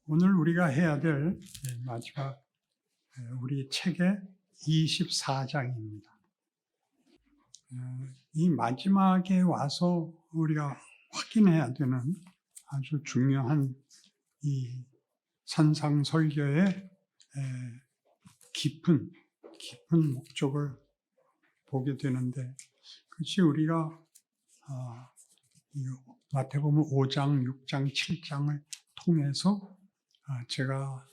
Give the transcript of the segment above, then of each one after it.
오늘 우리가 해야 될 마지막 우리 책의 24장입니다. 이 마지막에 와서 우리가 확인해야 되는 아주 중요한 이 산상설교의 깊은 목적을 보게 되는데, 그것이 우리가 마태복음 5장, 6장, 7장을 통해서 제가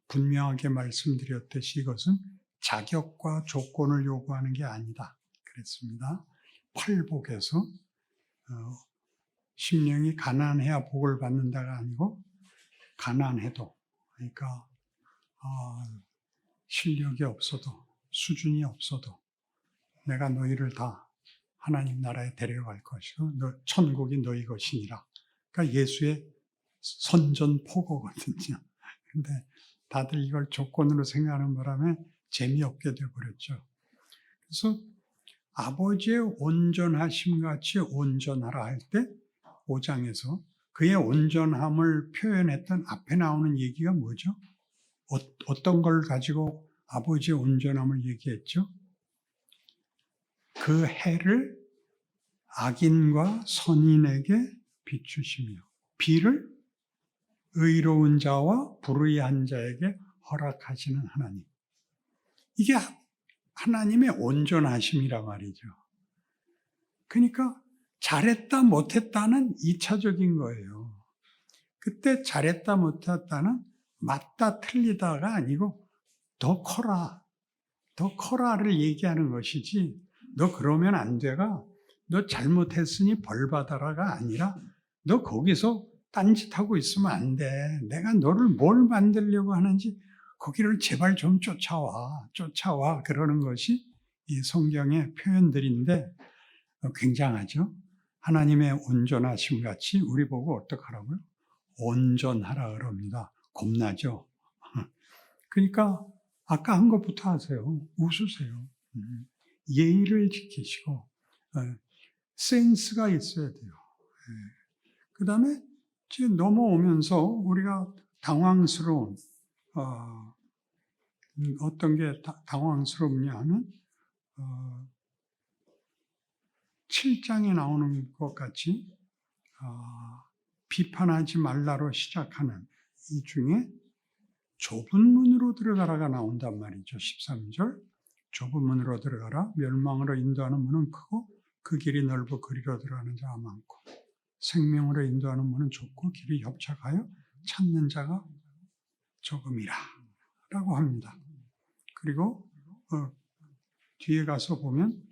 분명하게 말씀드렸듯이 이것은 자격과 조건을 요구하는 게 아니다 그랬습니다. 팔복에서 심령이 가난해야 복을 받는다가 아니고, 가난해도, 그러니까 실력이 없어도, 수준이 없어도 내가 너희를 다 하나님 나라에 데려갈 것이고 천국이 너희 것이니라. 그러니까 예수의 선전포고거든요. 근데 다들 이걸 조건으로 생각하는 바람에 재미없게 되어버렸죠. 그래서 아버지의 온전하심 같이 온전하라 할 때 5장에서 그의 온전함을 표현했던 앞에 나오는 얘기가 뭐죠? 어떤 걸 가지고 아버지의 온전함을 얘기했죠? 그 해를 악인과 선인에게 비추시며 비를 의로운 자와 불의한 자에게 허락하시는 하나님. 이게 하나님의 온전하심이란 말이죠. 그러니까 잘했다 못했다는 2차적인 거예요. 그때 잘했다 못했다는 맞다 틀리다가 아니고 더 커라를 얘기하는 것이지, 너 그러면 안 돼가, 너 잘못했으니 벌 받아라가 아니라, 너 거기서 딴짓하고 있으면 안 돼. 내가 너를 뭘 만들려고 하는지 거기를 제발 좀 쫓아와 그러는 것이 이 성경의 표현들인데 굉장하죠. 하나님의 온전하심 같이 우리 보고 어떡하라고요? 온전하라 그럽니다. 겁나죠. 그러니까 아까 한 것부터 하세요. 웃으세요. 예의를 지키시고 센스가 있어야 돼요. 그 다음에 넘어오면서 우리가 당황스러운 어떤 게 당황스럽냐 하면 7장에 나오는 것 같이 비판하지 말라로 시작하는 이 중에 좁은 문으로 들어가라가 나온단 말이죠. 13절 좁은 문으로 들어가라. 멸망으로 인도하는 문은 크고 그 길이 넓어 그리로 들어가는 자가 많고, 생명으로 인도하는 문은 좁고 길이 협착하여 찾는 자가 조금이라 라고 합니다. 그리고 뒤에 가서 보면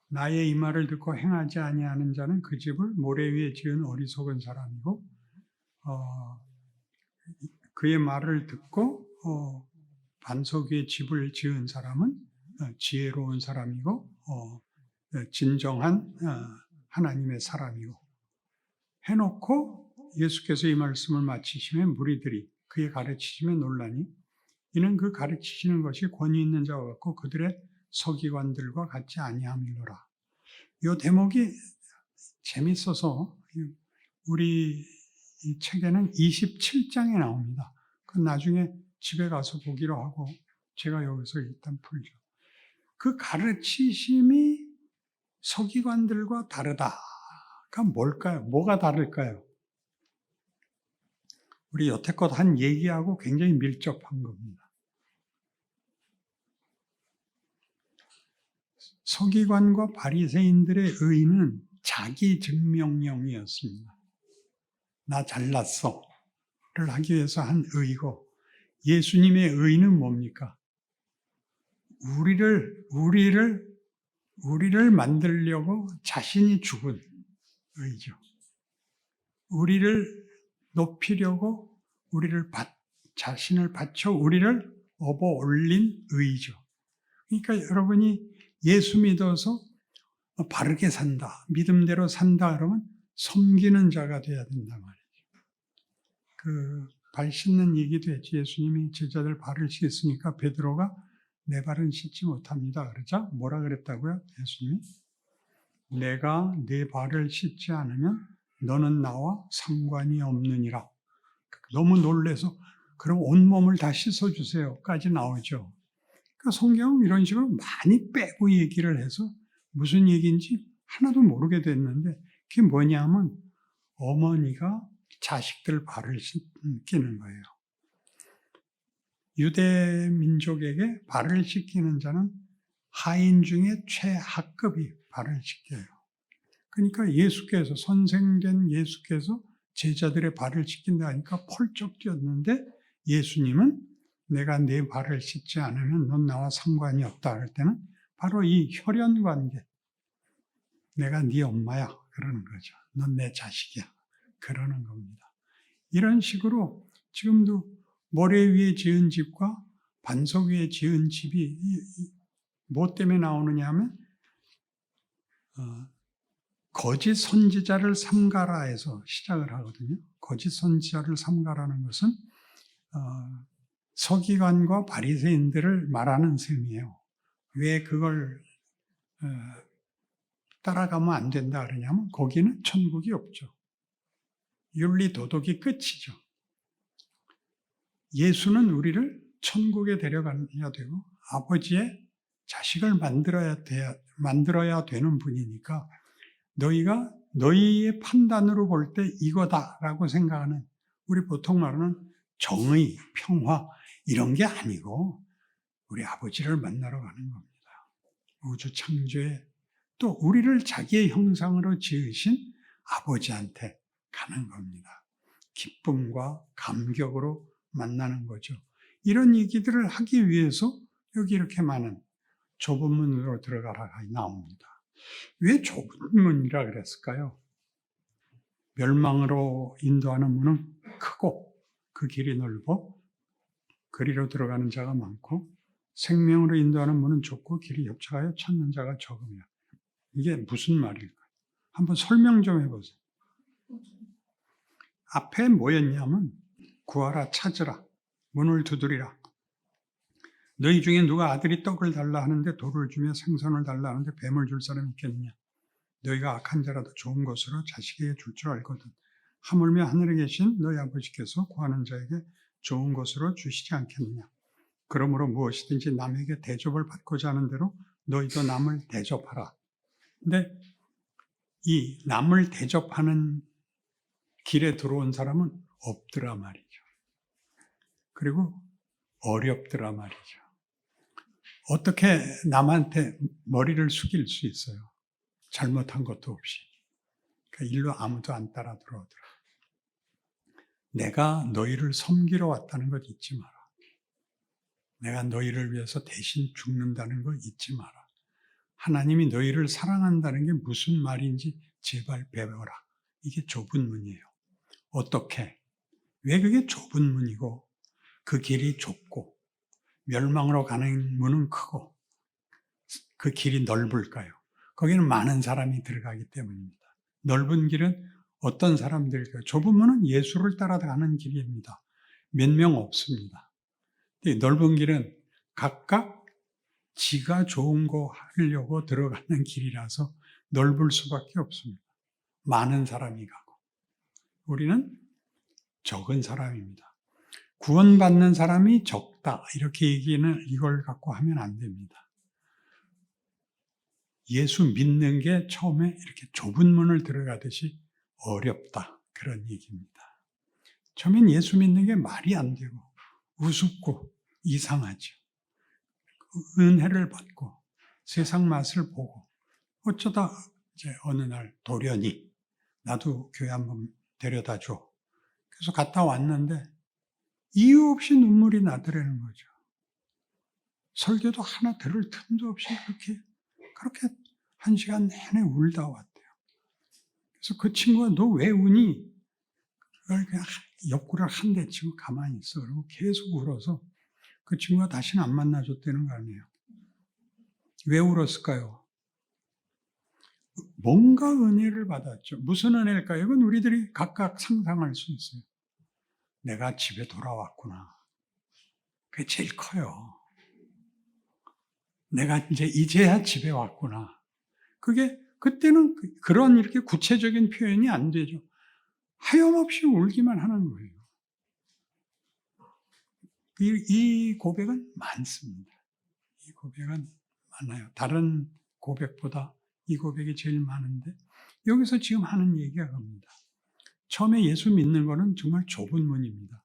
나의 이 말을 듣고 행하지 아니하는 자는 그 집을 모래 위에 지은 어리석은 사람이고, 그의 말을 듣고 반석 위에 집을 지은 사람은 지혜로운 사람이고 진정한 하나님의 사람이고, 해놓고 예수께서 이 말씀을 마치시면 무리들이 그의 가르치심에 놀라니 이는 그 가르치시는 것이 권위 있는 자와 같고 그들의 서기관들과 같지 아니함이로라. 이 대목이 재밌어서 우리 이 책에는 27장에 나옵니다. 그 나중에 집에 가서 보기로 하고 제가 여기서 일단 풀죠. 그 가르치심이 서기관들과 다르다가 뭘까요? 뭐가 다를까요? 우리 여태껏 한 얘기하고 굉장히 밀접한 겁니다. 서기관과 바리새인들의 의는 자기 증명용이었습니다. 나 잘났어를 하기 위해서 한 의고, 예수님의 의는 뭡니까? 우리를 만들려고 자신이 죽은 의죠. 우리를 높이려고 자신을 바쳐 우리를 업어 올린 의죠. 그러니까 여러분이 예수 믿어서 바르게 산다, 믿음대로 산다 그러면 섬기는 자가 돼야 된단 말이죠. 발 씻는 얘기도 했지. 예수님이 제자들 발을 씻으니까 베드로가 내 발은 씻지 못합니다 그러자 뭐라 그랬다고요? 예수님이 내가 네 발을 씻지 않으면 너는 나와 상관이 없느니라. 너무 놀래서 그럼 온몸을 다 씻어주세요까지 나오죠. 그러니까 성경은 이런 식으로 많이 빼고 얘기를 해서 무슨 얘기인지 하나도 모르게 됐는데 그게 뭐냐면 어머니가 자식들 발을 씻기는 거예요. 유대 민족에게 발을 씻기는 자는 하인 중에 최하급이 발을 씻겨요. 그러니까 예수께서 선생된 예수께서 제자들의 발을 씻긴다 하니까 펄쩍 뛰었는데 예수님은 내가 네 발을 씻지 않으면 넌 나와 상관이 없다 할 때는 바로 이 혈연 관계, 내가 네 엄마야 그러는 거죠. 넌 내 자식이야 그러는 겁니다. 이런 식으로 지금도 모래 위에 지은 집과 반석 위에 지은 집이 뭐 때문에 나오느냐 하면 거짓 선지자를 삼가라 해서 시작을 하거든요. 거짓 선지자를 삼가라는 것은 서기관과 바리새인들을 말하는 셈이에요. 왜 그걸 따라가면 안 된다 그러냐면 거기는 천국이 없죠. 윤리 도덕이 끝이죠. 예수는 우리를 천국에 데려가야 되고 아버지의 자식을 만들어야 되는 분이니까 너희가 너희의 판단으로 볼 때 이거다라고 생각하는 우리 보통 말하는 정의, 평화 이런 게 아니고 우리 아버지를 만나러 가는 겁니다. 우주 창조에 또 우리를 자기의 형상으로 지으신 아버지한테 가는 겁니다. 기쁨과 감격으로 만나는 거죠. 이런 얘기들을 하기 위해서 여기 이렇게 많은 좁은 문으로 들어가라 나옵니다. 왜 좁은 문이라 그랬을까요? 멸망으로 인도하는 문은 크고 그 길이 넓어 그리로 들어가는 자가 많고 생명으로 인도하는 문은 좁고 길이 협착하여 찾는 자가 적으며 이게 무슨 말일까요? 한번 설명 좀 해보세요. 앞에 뭐였냐면 구하라 찾으라 문을 두드리라 너희 중에 누가 아들이 떡을 달라 하는데 돌을 주며 생선을 달라 하는데 뱀을 줄 사람이 있겠느냐 너희가 악한 자라도 좋은 것으로 자식에게 줄 줄 알거든 하물며 하늘에 계신 너희 아버지께서 구하는 자에게 좋은 것으로 주시지 않겠느냐 그러므로 무엇이든지 남에게 대접을 받고자 하는 대로 너희도 남을 대접하라. 근데 이 남을 대접하는 길에 들어온 사람은 없더라 말이죠. 그리고 어렵더라 말이죠. 어떻게 남한테 머리를 숙일 수 있어요? 잘못한 것도 없이. 그러니까 일로 아무도 안 따라 들어오더라. 내가 너희를 섬기러 왔다는 것 잊지 마라. 내가 너희를 위해서 대신 죽는다는 걸 잊지 마라. 하나님이 너희를 사랑한다는 게 무슨 말인지 제발 배워라. 이게 좁은 문이에요. 어떻게? 왜 그게 좁은 문이고 그 길이 좁고 멸망으로 가는 문은 크고 그 길이 넓을까요? 거기는 많은 사람이 들어가기 때문입니다. 넓은 길은 어떤 사람들일까요? 좁은 문은 예수를 따라가는 길입니다. 몇 명 없습니다. 넓은 길은 각각 지가 좋은 거 하려고 들어가는 길이라서 넓을 수밖에 없습니다. 많은 사람이 가고 우리는 적은 사람입니다. 구원받는 사람이 적다 이렇게 얘기는 이걸 갖고 하면 안 됩니다. 예수 믿는 게 처음에 이렇게 좁은 문을 들어가듯이 어렵다 그런 얘기입니다. 처음엔 예수 믿는 게 말이 안 되고 우습고 이상하죠. 은혜를 받고 세상 맛을 보고 어쩌다 이제 어느 날 돌연히 나도 교회 한번 데려다 줘. 그래서 갔다 왔는데 이유 없이 눈물이 나더라는 거죠. 설교도 하나 들을 틈도 없이 그렇게 1시간 내내 울다 왔대요. 그래서 그 친구가 너 왜 우니? 그걸 그냥 옆구리를 한 대 치고 가만히 있어. 그러고 계속 울어서 그 친구가 다시는 안 만나줬다는 거 아니에요. 왜 울었을까요? 뭔가 은혜를 받았죠. 무슨 은혜일까요? 이건 우리들이 각각 상상할 수 있어요. 내가 집에 돌아왔구나. 그게 제일 커요. 내가 이제야 집에 왔구나. 그게 그때는 그런 이렇게 구체적인 표현이 안 되죠. 하염없이 울기만 하는 거예요. 이 고백은 많습니다. 이 고백은 많아요. 다른 고백보다 이 고백이 제일 많은데 여기서 지금 하는 얘기가 그겁니다. 처음에 예수 믿는 거는 정말 좁은 문입니다.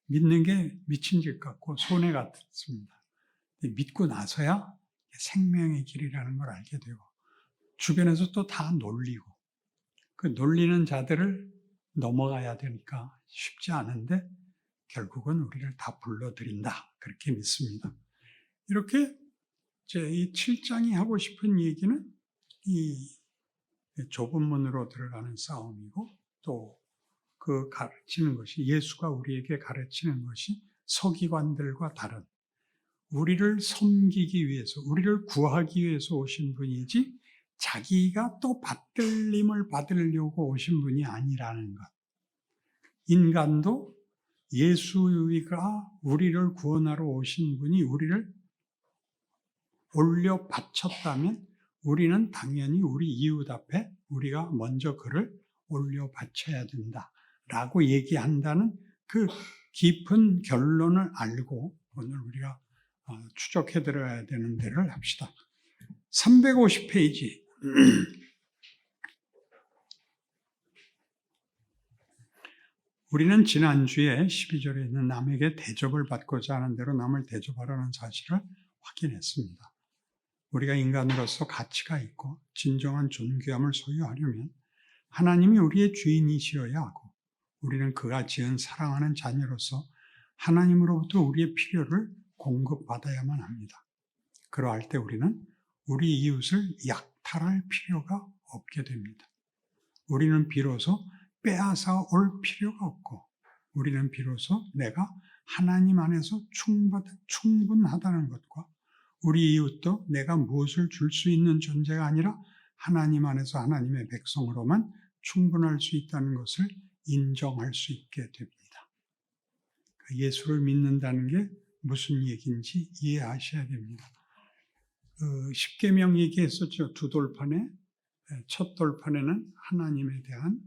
믿는 게 미친 짓 같고 손해 같습니다. 믿고 나서야 생명의 길이라는 걸 알게 되고 주변에서 또 다 놀리고 그 놀리는 자들을 넘어가야 되니까 쉽지 않은데 결국은 우리를 다 불러들인다. 그렇게 믿습니다. 이렇게 이 7장이 하고 싶은 얘기는 이 좁은 문으로 들어가는 싸움이고 또 그 가르치는 것이 예수가 우리에게 가르치는 것이 서기관들과 다른 우리를 섬기기 위해서 우리를 구하기 위해서 오신 분이지 자기가 또 받들림을 받으려고 오신 분이 아니라는 것. 인간도 예수가 우리를 구원하러 오신 분이 우리를 올려 바쳤다면 우리는 당연히 우리 이웃 앞에 우리가 먼저 그를 올려 바쳐야 된다라고 얘기한다는 그 깊은 결론을 알고 오늘 우리가 추적해 들어야 되는 데를 합시다. 350페이지. 우리는 지난주에 12절에 있는 남에게 대접을 받고자 하는 대로 남을 대접하라는 사실을 확인했습니다. 우리가 인간으로서 가치가 있고 진정한 존귀함을 소유하려면 하나님이 우리의 주인이시어야 하고 우리는 그가 지은 사랑하는 자녀로서 하나님으로부터 우리의 필요를 공급받아야만 합니다. 그러할 때 우리는 우리 이웃을 약탈할 필요가 없게 됩니다. 우리는 비로소 빼앗아 올 필요가 없고 우리는 비로소 내가 하나님 안에서 충분하다는 것과 우리 이웃도 내가 무엇을 줄 수 있는 존재가 아니라 하나님 안에서 하나님의 백성으로만 충분할 수 있다는 것을 인정할 수 있게 됩니다. 예수를 믿는다는 게 무슨 얘기인지 이해하셔야 됩니다. 십계명 얘기했었죠. 두 돌판에 첫 돌판에는 하나님에 대한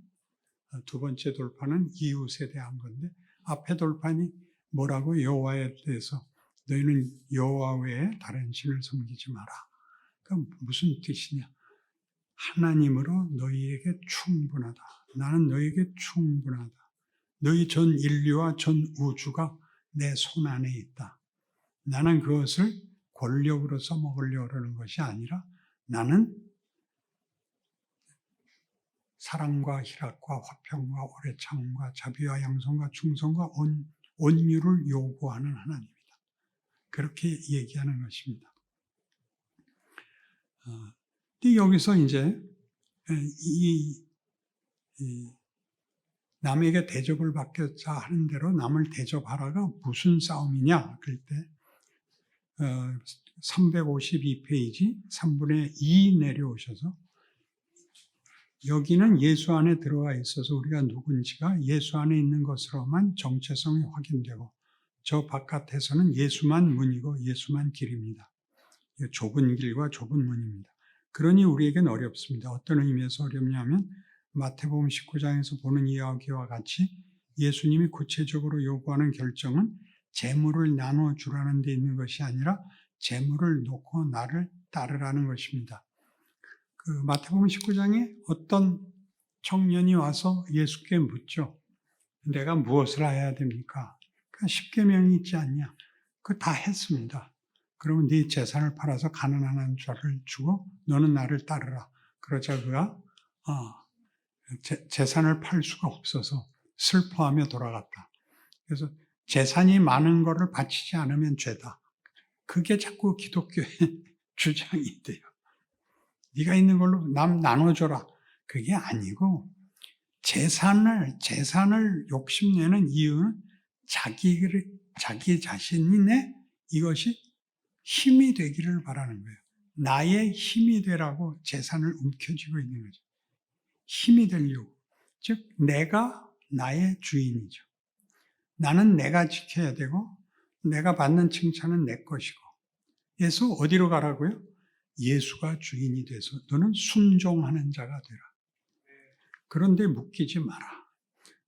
두 번째 돌판은 이웃에 대한 건데 앞에 돌판이 뭐라고 여호와에 대해서 너희는 여호와 외에 다른 신을 섬기지 마라. 그럼 무슨 뜻이냐? 하나님으로 너희에게 충분하다. 나는 너희에게 충분하다. 너희 전 인류와 전 우주가 내 손 안에 있다. 나는 그것을 권력으로 써먹으려고 그러는 것이 아니라 나는 사랑과 희락과 화평과 오래 참음과 자비와 양선과 충성과 온유를 요구하는 하나님이다. 그렇게 얘기하는 것입니다. 근데 여기서 이제 이 남에게 대접을 받고자 하는 대로 남을 대접하라가 무슨 싸움이냐 그럴 때 352페이지 3분의 2 내려오셔서 여기는 예수 안에 들어와 있어서 우리가 누군지가 예수 안에 있는 것으로만 정체성이 확인되고 저 바깥에서는 예수만 문이고 예수만 길입니다. 좁은 길과 좁은 문입니다. 그러니 우리에겐 어렵습니다. 어떤 의미에서 어렵냐면 마태복음 19장에서 보는 이야기와 같이 예수님이 구체적으로 요구하는 결정은 재물을 나눠주라는 데 있는 것이 아니라 재물을 놓고 나를 따르라는 것입니다. 마태복음 19장에 어떤 청년이 와서 예수께 묻죠. 내가 무엇을 해야 됩니까? 십계명이 있지 않냐? 그거 다 했습니다. 그러면 네 재산을 팔아서 가난한 자를 주고 너는 나를 따르라. 그러자 그가 재산을 팔 수가 없어서 슬퍼하며 돌아갔다. 그래서 재산이 많은 거를 바치지 않으면 죄다. 그게 자꾸 기독교의 주장이 돼요. 네가 있는 걸로 남 나눠줘라. 그게 아니고 재산을 욕심내는 이유는 자기 자신의 이것이 힘이 되기를 바라는 거예요. 나의 힘이 되라고 재산을 움켜쥐고 있는 거죠. 힘이 되려고. 즉 내가 나의 주인이죠. 나는 내가 지켜야 되고 내가 받는 칭찬은 내 것이고. 그래서 어디로 가라고요? 예수가 주인이 돼서 너는 순종하는 자가 되라. 그런데 묶이지 마라.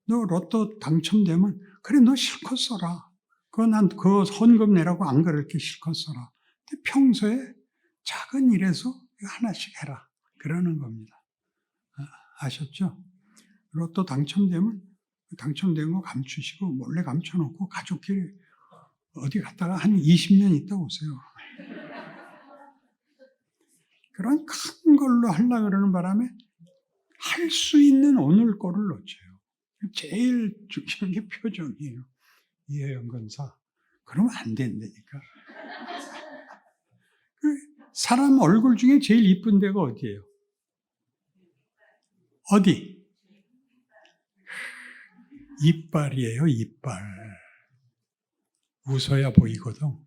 너 로또 당첨되면 그래 너 실컷 써라. 그 헌금 내라고 안 그럴게 실컷 써라. 근데 평소에 작은 일에서 하나씩 해라. 그러는 겁니다. 아셨죠? 그리고 또 당첨되면 당첨된 거 감추시고 몰래 감춰놓고 가족끼리 어디 갔다가 한 20년 있다 오세요. 그런 큰 걸로 하려고 그러는 바람에 할 수 있는 오늘 거를 놓쳐요. 제일 중요한 게 표정이에요. 이혜영 권사. 그러면 안 된다니까. 사람 얼굴 중에 제일 이쁜 데가 어디예요? 어디? 이빨이에요, 이빨. 웃어야 보이거든.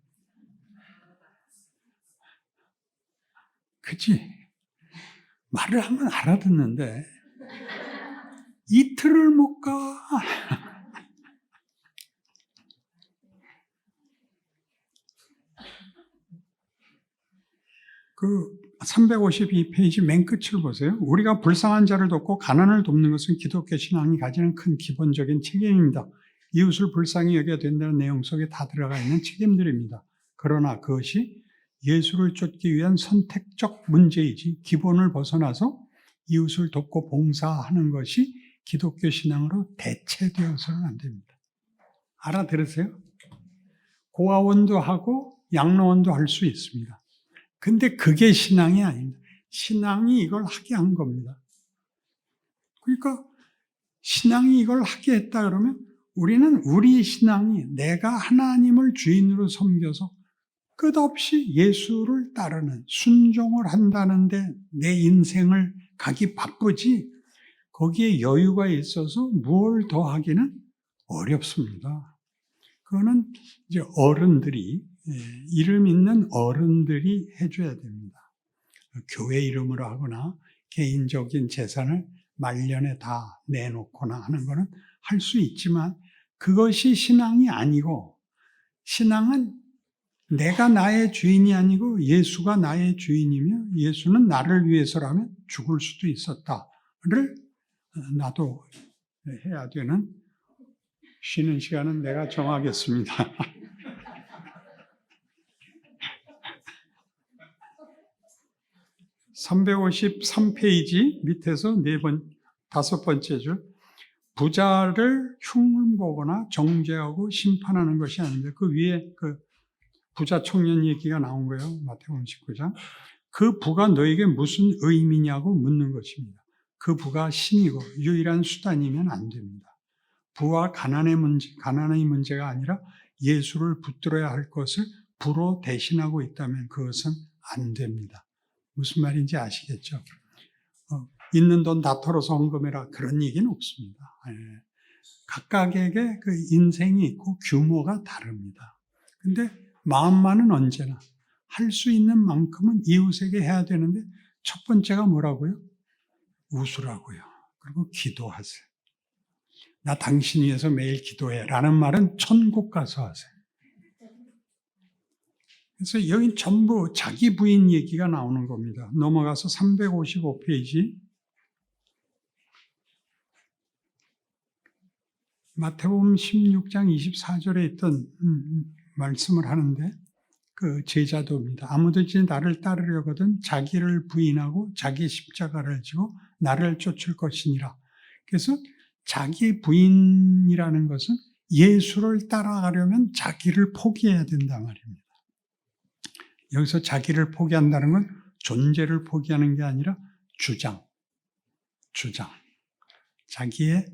그치? 말을 하면 알아듣는데, 이틀을 못 가. 그 352페이지 맨 끝을 보세요. 우리가 불쌍한 자를 돕고 가난을 돕는 것은 기독교 신앙이 가지는 큰 기본적인 책임입니다. 이웃을 불쌍히 여겨야 된다는 내용 속에 다 들어가 있는 책임들입니다. 그러나 그것이 예수를 쫓기 위한 선택적 문제이지 기본을 벗어나서 이웃을 돕고 봉사하는 것이 기독교 신앙으로 대체되어서는 안 됩니다. 알아들으세요? 고아원도 하고 양로원도 할 수 있습니다. 근데 그게 신앙이 아닙니다. 신앙이 이걸 하게 한 겁니다. 그러니까 신앙이 이걸 하게 했다 그러면 우리는 우리 신앙이 내가 하나님을 주인으로 섬겨서 끝없이 예수를 따르는 순종을 한다는데 내 인생을 가기 바쁘지 거기에 여유가 있어서 무엇을 더 하기는 어렵습니다. 그거는 이제 어른들이 이름 있는 어른들이 해줘야 됩니다. 교회 이름으로 하거나 개인적인 재산을 말년에 다 내놓거나 하는 거는 할 수 있지만 그것이 신앙이 아니고 신앙은 내가 나의 주인이 아니고 예수가 나의 주인이며 예수는 나를 위해서라면 죽을 수도 있었다를 나도 해야 되는 쉬는 시간은 내가 정하겠습니다. 353페이지 밑에서 5번째 줄 부자를 흉보거나 정죄하고 심판하는 것이 아닌데 그 위에 그 부자 청년 얘기가 나온 거예요. 마태복음 19장. 그 부가 너에게 무슨 의미냐고 묻는 것입니다. 그 부가 신이고 유일한 수단이면 안 됩니다. 부와 가난의 문제가 아니라 예수를 붙들어야 할 것을 부로 대신하고 있다면 그것은 안 됩니다. 무슨 말인지 아시겠죠? 있는 돈 다 털어서 헌금해라 그런 얘기는 없습니다. 각각에게 그 인생이 있고 규모가 다릅니다. 근데 마음만은 언제나 할 수 있는 만큼은 이웃에게 해야 되는데 첫 번째가 뭐라고요? 웃으라고요. 그리고 기도하세요. 나 당신 위해서 매일 기도해 라는 말은 천국 가서 하세요. 그래서 여기 전부 자기 부인 얘기가 나오는 겁니다. 넘어가서 355페이지 마태복음 16장 24절에 있던 말씀을 하는데 그 제자도입니다. 아무든지 나를 따르려거든 자기를 부인하고 자기 십자가를 지고 나를 쫓을 것이니라. 그래서 자기 부인이라는 것은 예수를 따라가려면 자기를 포기해야 된단 말입니다. 여기서 자기를 포기한다는 건 존재를 포기하는 게 아니라 주장. 자기의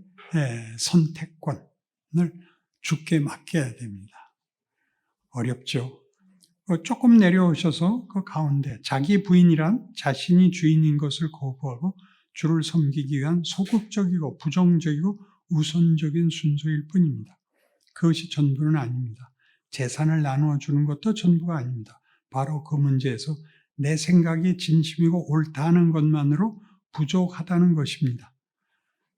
선택권을 주께 맡겨야 됩니다. 어렵죠? 조금 내려오셔서 그 가운데 자기 부인이란 자신이 주인인 것을 거부하고 주를 섬기기 위한 소극적이고 부정적이고 우선적인 순서일 뿐입니다. 그것이 전부는 아닙니다. 재산을 나누어 주는 것도 전부가 아닙니다. 바로 그 문제에서 내 생각이 진심이고 옳다는 것만으로 부족하다는 것입니다.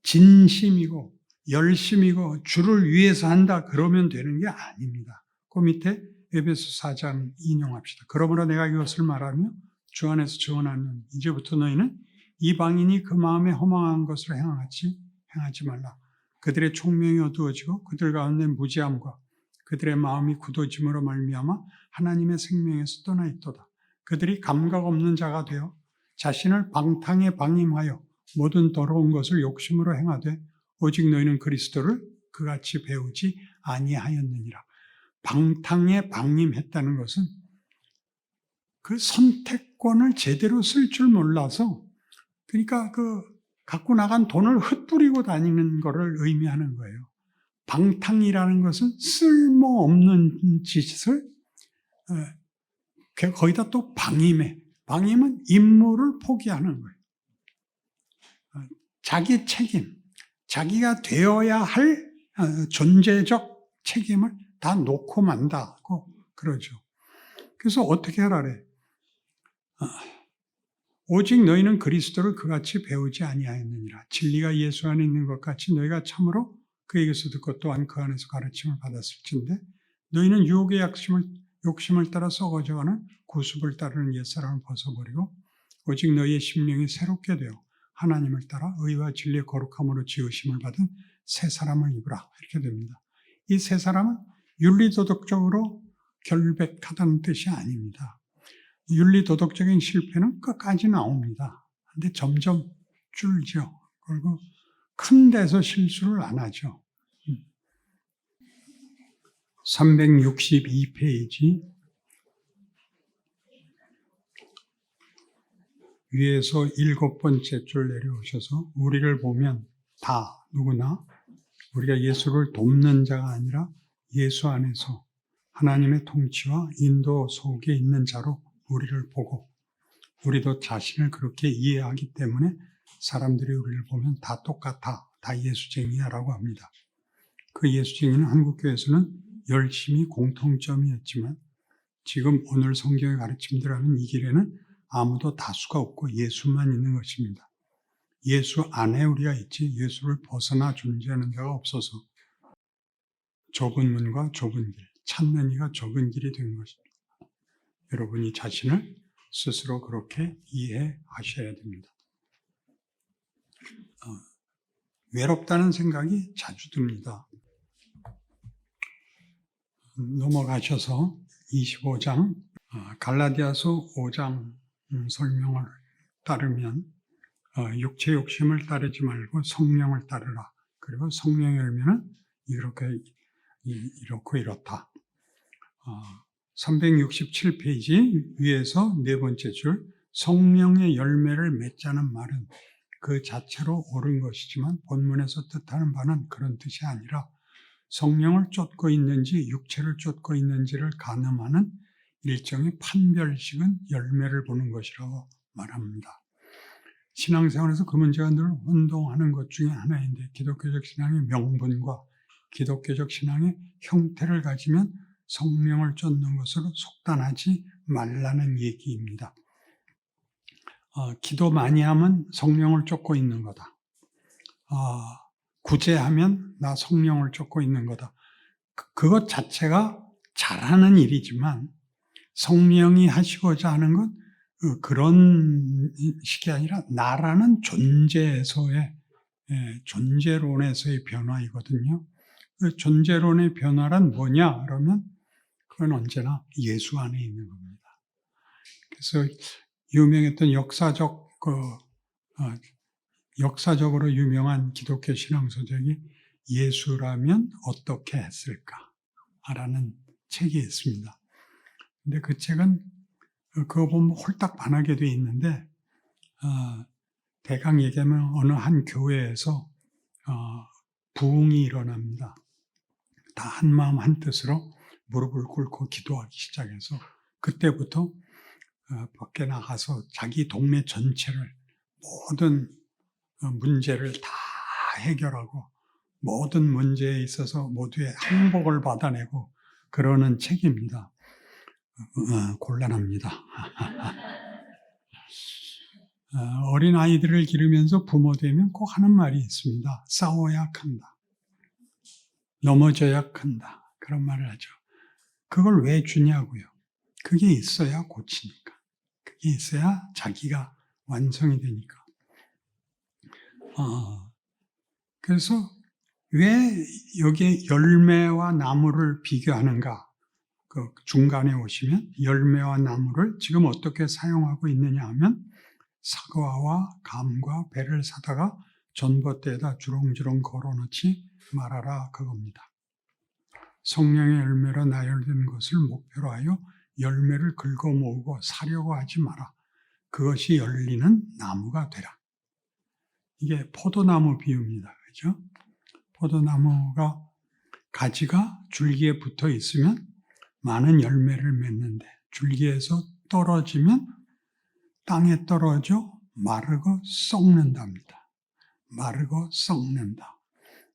진심이고 열심이고 주를 위해서 한다 그러면 되는 게 아닙니다. 그 밑에 에베소 4장 인용합시다. 그러므로 내가 이것을 말하며 주 안에서 증언하는 이제부터 너희는 이방인이 그 마음에 허망한 것을 행하지 말라. 그들의 총명이 어두워지고 그들 가운데 무지함과 그들의 마음이 굳어짐으로 말미암아 하나님의 생명에서 떠나 있도다. 그들이 감각 없는 자가 되어 자신을 방탕에 방임하여 모든 더러운 것을 욕심으로 행하되 오직 너희는 그리스도를 그같이 배우지 아니하였느니라. 방탕에 방임했다는 것은 그 선택권을 제대로 쓸 줄 몰라서, 그러니까 그 갖고 나간 돈을 흩뿌리고 다니는 것을 의미하는 거예요. 방탕이라는 것은 쓸모없는 짓을 거기다 또 방임해. 방임은 임무를 포기하는 거예요. 자기 책임, 자기가 되어야 할 존재적 책임을 다 놓고 만다고 그러죠. 그래서 어떻게 하라래? 오직 너희는 그리스도를 그같이 배우지 아니하였느니라. 진리가 예수 안에 있는 것 같이 너희가 참으로 그에게서 듣고 또한 그 안에서 가르침을 받았을진데 너희는 유혹의 욕심을 따라 썩어져가는 구습을 따르는 옛사람을 벗어버리고 오직 너희의 심령이 새롭게 되어 하나님을 따라 의와 진리의 거룩함으로 지으심을 받은 새 사람을 입으라. 이렇게 됩니다. 이 새 사람은 윤리도덕적으로 결백하다는 뜻이 아닙니다. 윤리도덕적인 실패는 끝까지 나옵니다. 근데 점점 줄죠. 그리고 큰 데서 실수를 안 하죠. 362페이지 위에서 7번째 줄 내려오셔서 우리를 보면 다 누구나 우리가 예수를 돕는 자가 아니라 예수 안에서 하나님의 통치와 인도 속에 있는 자로 우리를 보고 우리도 자신을 그렇게 이해하기 때문에 사람들이 우리를 보면 다 똑같아, 다 예수쟁이야라고 합니다. 그 예수쟁이는 한국교회에서는 열심히 공통점이었지만 지금 오늘 성경의 가르침대로는 이 길에는 아무도 다수가 없고 예수만 있는 것입니다. 예수 안에 우리가 있지 예수를 벗어나 존재하는 자가 없어서 좁은 문과 좁은 길, 찾는 이가 적은 길이 된 것입니다. 여러분이 자신을 스스로 그렇게 이해하셔야 됩니다. 외롭다는 생각이 자주 듭니다. 넘어가셔서 25장 갈라디아서 5장 설명을 따르면 육체 욕심을 따르지 말고 성령을 따르라. 그리고 성령의 열매는 이렇고 이렇다. 367페이지 위에서 네 번째 줄 성령의 열매를 맺자는 말은 그 자체로 옳은 것이지만 본문에서 뜻하는 바는 그런 뜻이 아니라 성령을 쫓고 있는지 육체를 쫓고 있는지를 가늠하는 일종의 판별식은 열매를 보는 것이라고 말합니다. 신앙생활에서 그 문제가 늘 혼동하는 것 중에 하나인데 기독교적 신앙의 명분과 기독교적 신앙의 형태를 가지면 성령을 쫓는 것으로 속단하지 말라는 얘기입니다. 기도 많이 하면 성령을 쫓고 있는 거다. 구제하면 나 성령을 쫓고 있는 거다. 그것 자체가 잘하는 일이지만 성령이 하시고자 하는 건 그런 식이 아니라 나라는 존재에서의 존재론에서의 변화이거든요. 그 존재론의 변화란 뭐냐? 그러면 그건 언제나 예수 안에 있는 겁니다. 그래서 유명했던 역사적으로 유명한 기독교 신앙서적이 예수라면 어떻게 했을까라는 책이 있습니다. 근데 그 책은 그거 보면 홀딱 반하게 돼 있는데 대강 얘기하면 어느 한 교회에서 부흥이 일어납니다. 다 한 마음 한 뜻으로 무릎을 꿇고 기도하기 시작해서 그때부터 밖에 나가서 자기 동네 전체를 모든 문제를 다 해결하고 모든 문제에 있어서 모두의 항복을 받아내고 그러는 책입니다. 곤란합니다. 어린아이들을 기르면서 부모 되면 꼭 하는 말이 있습니다. 싸워야 큰다. 넘어져야 큰다. 그런 말을 하죠. 그걸 왜 주냐고요. 그게 있어야 고치니까. 그게 있어야 자기가 완성이 되니까. 그래서 왜 여기에 열매와 나무를 비교하는가? 그 중간에 오시면 열매와 나무를 지금 어떻게 사용하고 있느냐 하면 사과와 감과 배를 사다가 전봇대에다 주렁주렁 걸어놓지 말아라 그겁니다. 성령의 열매로 나열된 것을 목표로 하여 열매를 긁어 모으고 사려고 하지 마라. 그것이 열리는 나무가 되라. 이게 포도나무 비유입니다. 그죠? 포도나무가 가지가 줄기에 붙어 있으면 많은 열매를 맺는데 줄기에서 떨어지면 땅에 떨어져 마르고 썩는답니다. 마르고 썩는다.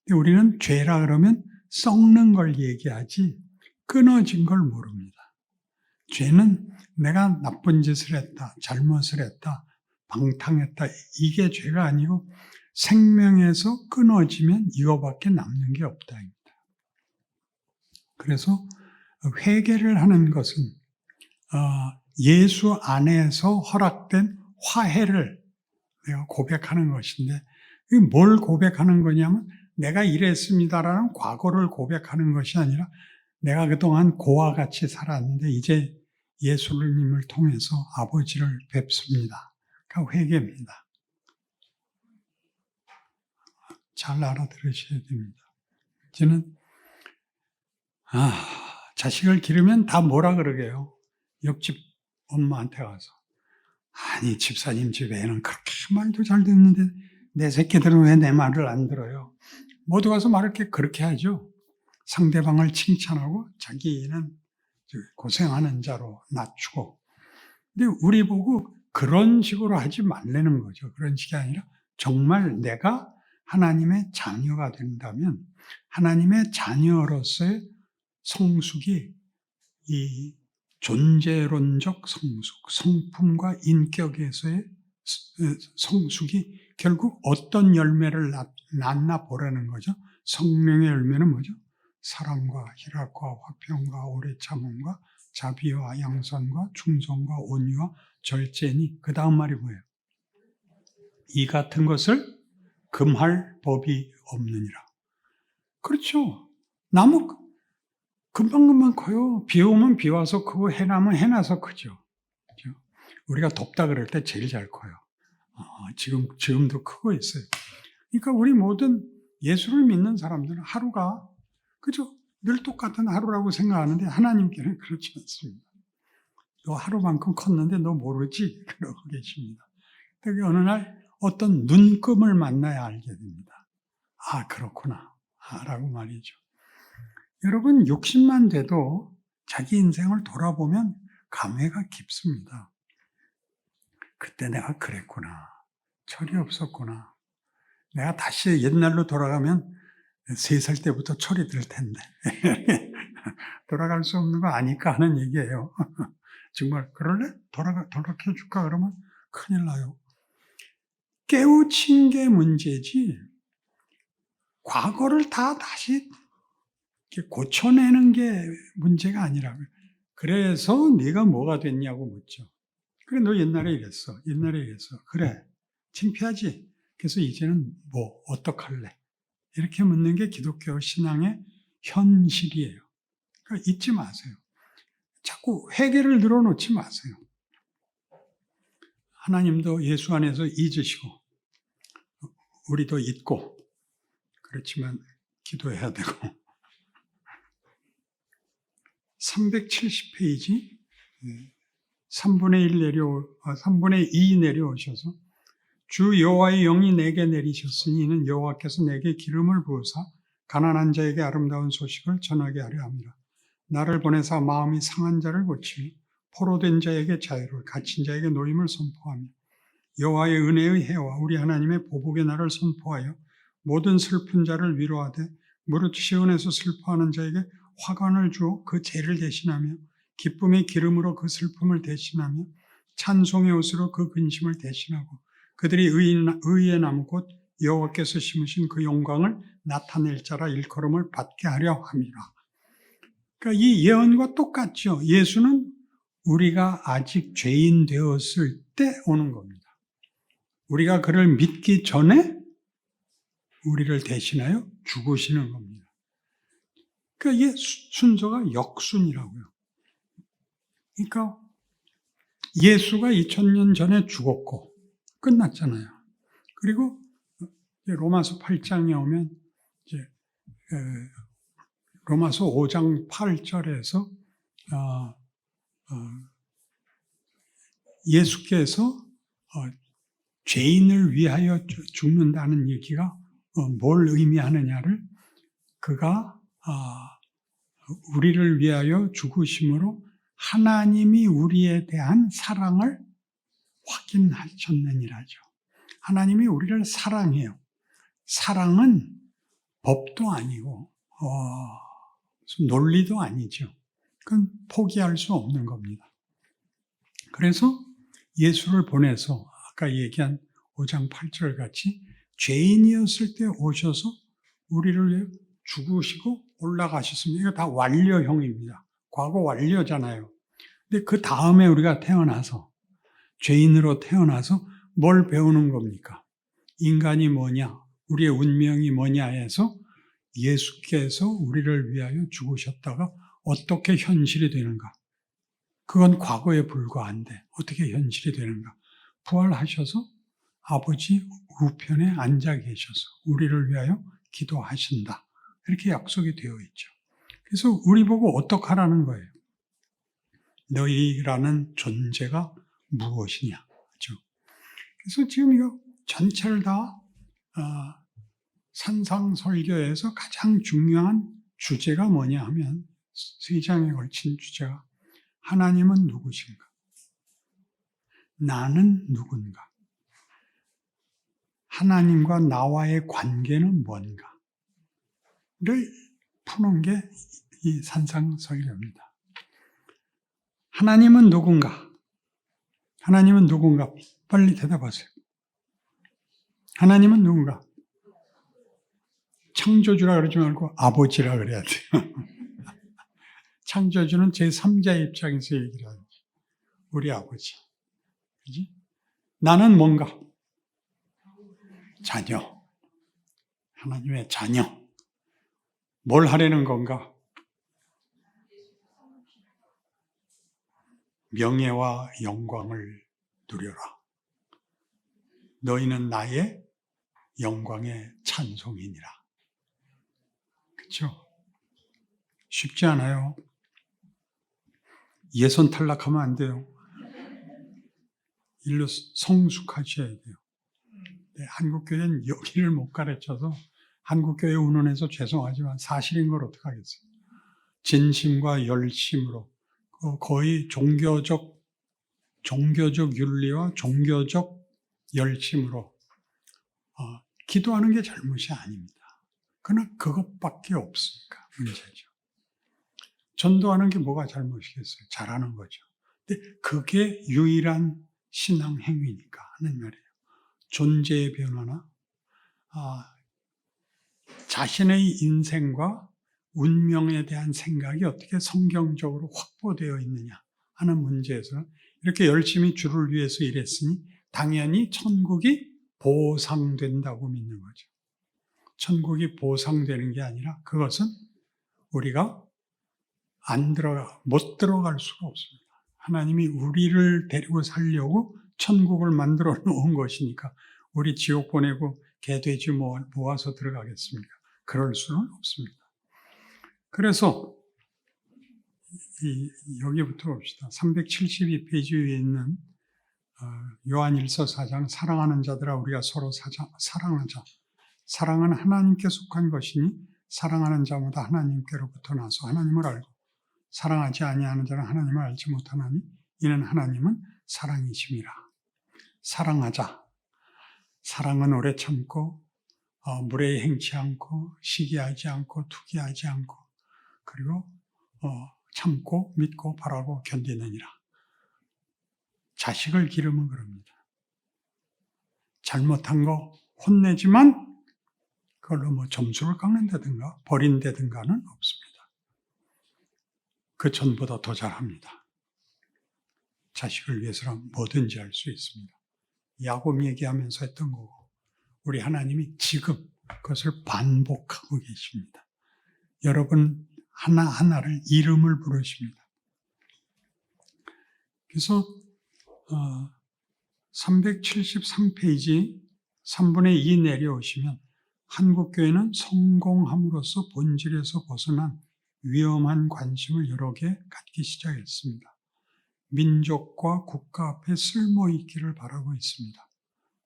근데 우리는 죄라 그러면 썩는 걸 얘기하지 끊어진 걸 모릅니다. 죄는 내가 나쁜 짓을 했다, 잘못을 했다, 방탕했다 이게 죄가 아니고 생명에서 끊어지면 이거밖에 남는 게 없다입니다. 그래서 회개를 하는 것은 예수 안에서 허락된 화해를 내가 고백하는 것인데 뭘 고백하는 거냐면 내가 이랬습니다라는 과거를 고백하는 것이 아니라 내가 그동안 고와 같이 살았는데 이제 예수님을 통해서 아버지를 뵙습니다. 그러니까 회개입니다. 잘 알아들으셔야 됩니다. 저는 자식을 기르면 다 뭐라 그러게요. 옆집 엄마한테 가서 아니 집사님 집 애는 그렇게 말도 잘 듣는데 내 새끼들은 왜 내 말을 안 들어요. 모두 가서 말을 그렇게 하죠. 상대방을 칭찬하고 자기는 고생하는 자로 낮추고. 근데 우리 보고 그런 식으로 하지 말라는 거죠. 그런 식이 아니라 정말 내가 하나님의 자녀가 된다면 하나님의 자녀로서의 성숙이 이 존재론적 성숙, 성품과 인격에서의 성숙이 결국 어떤 열매를 낳나 보라는 거죠. 성령의 열매는 뭐죠? 사랑과 희락과 화평과 오래 참음과 자비와 양선과 충성과 온유와 절제니 그 다음 말이 뭐예요? 이 같은 것을 금할 법이 없느니라. 그렇죠. 나무 금방금방 커요. 비 오면 비 와서 크고 해 나면 해 나서 크죠. 그렇죠? 우리가 덥다 그럴 때 제일 잘 커요. 지금도 크고 있어요. 그러니까 우리 모든 예수를 믿는 사람들은 하루가 그죠? 늘 똑같은 하루라고 생각하는데 하나님께는 그렇지 않습니다. 너 하루만큼 컸는데 너 모르지? 그러고 계십니다. 그러니까 어느 날 어떤 눈금을 만나야 알게 됩니다. 아 그렇구나 라고 말이죠. 여러분 60만 돼도 자기 인생을 돌아보면 감회가 깊습니다. 그때 내가 그랬구나. 철이 없었구나. 내가 다시 옛날로 돌아가면 3살 때부터 철이 들 텐데 돌아갈 수 없는 거 아니까 하는 얘기예요. 정말 그럴래? 돌아켜 줄까? 그러면 큰일 나요. 깨우친 게 문제지 과거를 다 다시 고쳐내는 게 문제가 아니라고요. 그래서 네가 뭐가 됐냐고 묻죠. 그래 너 옛날에 이랬어. 옛날에 이랬어. 그래 창피하지. 그래서 이제는 뭐 어떡할래? 이렇게 묻는 게 기독교 신앙의 현실이에요. 그러니까 잊지 마세요. 자꾸 회개를 늘어놓지 마세요. 하나님도 예수 안에서 잊으시고 우리도 잊고 그렇지만 기도해야 되고 370페이지 3분의 2 내려오셔서 주 여호와의 영이 내게 내리셨으니 이는 여호와께서 내게 기름을 부으사 가난한 자에게 아름다운 소식을 전하게 하려 함이라. 나를 보내사 마음이 상한 자를 고치며 포로된 자에게 자유를 갇힌 자에게 노임을 선포하며 여호와의 은혜의 해와 우리 하나님의 보복의 날을 선포하여 모든 슬픈 자를 위로하되 무릇 시온에서 슬퍼하는 자에게 화관을 주어 그 죄를 대신하며 기쁨의 기름으로 그 슬픔을 대신하며 찬송의 옷으로 그 근심을 대신하고 그들이 의의 나무 곧 여호와께서 심으신 그 영광을 나타낼 자라 일컬음을 받게 하려 함이라. 그러니까 이 예언과 똑같죠. 예수는 우리가 아직 죄인 되었을 때 오는 겁니다. 우리가 그를 믿기 전에 우리를 대신하여 죽으시는 겁니다. 그러니까 이게 순서가 역순이라고요. 그러니까 예수가 2000년 전에 죽었고 끝났잖아요. 그리고 로마서 8장에 오면 이제 로마서 5장 8절에서 예수께서 죄인을 위하여 죽는다는 얘기가 뭘 의미하느냐를 그가 우리를 위하여 죽으심으로 하나님이 우리에 대한 사랑을 확인하셨느니라죠. 하나님이 우리를 사랑해요. 사랑은 법도 아니고 논리도 아니죠. 그건 포기할 수 없는 겁니다. 그래서 예수를 보내서 아까 얘기한 5장 8절 같이 죄인이었을 때 오셔서 우리를 위해 죽으시고 올라가셨습니다. 이거 다 완료형입니다. 과거 완료잖아요. 근데 그 다음에 우리가 태어나서 죄인으로 태어나서 뭘 배우는 겁니까? 인간이 뭐냐? 우리의 운명이 뭐냐 해서 예수께서 우리를 위하여 죽으셨다가 어떻게 현실이 되는가? 그건 과거에 불과한데 어떻게 현실이 되는가? 부활하셔서 아버지 우편에 앉아 계셔서 우리를 위하여 기도하신다. 이렇게 약속이 되어 있죠. 그래서 우리 보고 어떡하라는 거예요? 너희라는 존재가 무엇이냐? 그렇죠? 그래서 지금 이거 전체를 다 산상설교에서 가장 중요한 주제가 뭐냐 하면 3장에 걸친 주제가 하나님은 누구신가? 나는 누군가? 하나님과 나와의 관계는 뭔가? 를 푸는 게 이 산상설교입니다. 하나님은 누군가? 하나님은 누군가? 빨리 대답하세요. 하나님은 누군가? 창조주라 그러지 말고 아버지라 그래야 돼요. 창조주는 제3자 입장에서 얘기를 하죠. 우리 아버지. 그지? 나는 뭔가? 자녀. 하나님의 자녀. 뭘 하려는 건가? 명예와 영광을 누려라. 너희는 나의 영광의 찬송이니라. 그렇죠? 쉽지 않아요. 예선 탈락하면 안 돼요. 일로 성숙하셔야 돼요. 네, 한국교회는 여기를 못 가르쳐서 한국교회 운원해서 죄송하지만 사실인 걸 어떡하겠어요. 진심과 열심으로 거의 종교적 윤리와 종교적 열심으로 기도하는 게 잘못이 아닙니다. 그러나 그것밖에 없으니까 문제죠. 전도하는 게 뭐가 잘못이겠어요? 잘하는 거죠. 근데 그게 유일한 신앙 행위니까 하는 말이에요. 존재의 변화나 자신의 인생과 운명에 대한 생각이 어떻게 성경적으로 확보되어 있느냐 하는 문제에서 이렇게 열심히 주를 위해서 일했으니 당연히 천국이 보상된다고 믿는 거죠. 천국이 보상되는 게 아니라 그것은 우리가 못 들어갈 수가 없습니다. 하나님이 우리를 데리고 살려고 천국을 만들어 놓은 것이니까 우리 지옥 보내고 개돼지 모아서 들어가겠습니까? 그럴 수는 없습니다. 그래서 여기부터 봅시다. 372페이지 위에 있는 요한일서 4장 사랑하는 자들아 우리가 서로 사랑하자. 사랑은 하나님께 속한 것이니 사랑하는 자마다 하나님께로부터 나서 하나님을 알고 사랑하지 아니하는 자는 하나님을 알지 못하나니 이는 하나님은 사랑이심이라. 사랑하자. 사랑은 오래 참고 무례히 행치 않고 시기하지 않고 투기하지 않고 그리고 참고 믿고 바라고 견디느니라. 자식을 기르면 그럽니다. 잘못한 거 혼내지만 그걸로 점수를 깎는다든가 버린다든가는 없습니다. 그 전보다 더 잘합니다. 자식을 위해서는 뭐든지 할 수 있습니다. 야곱 얘기하면서 했던 거고 우리 하나님이 지금 그것을 반복하고 계십니다. 여러분 하나하나를 이름을 부르십니다. 그래서 373페이지 3분의 2 내려오시면 한국교회는 성공함으로써 본질에서 벗어난 위험한 관심을 여러 개 갖기 시작했습니다. 민족과 국가 앞에 쓸모있기를 바라고 있습니다.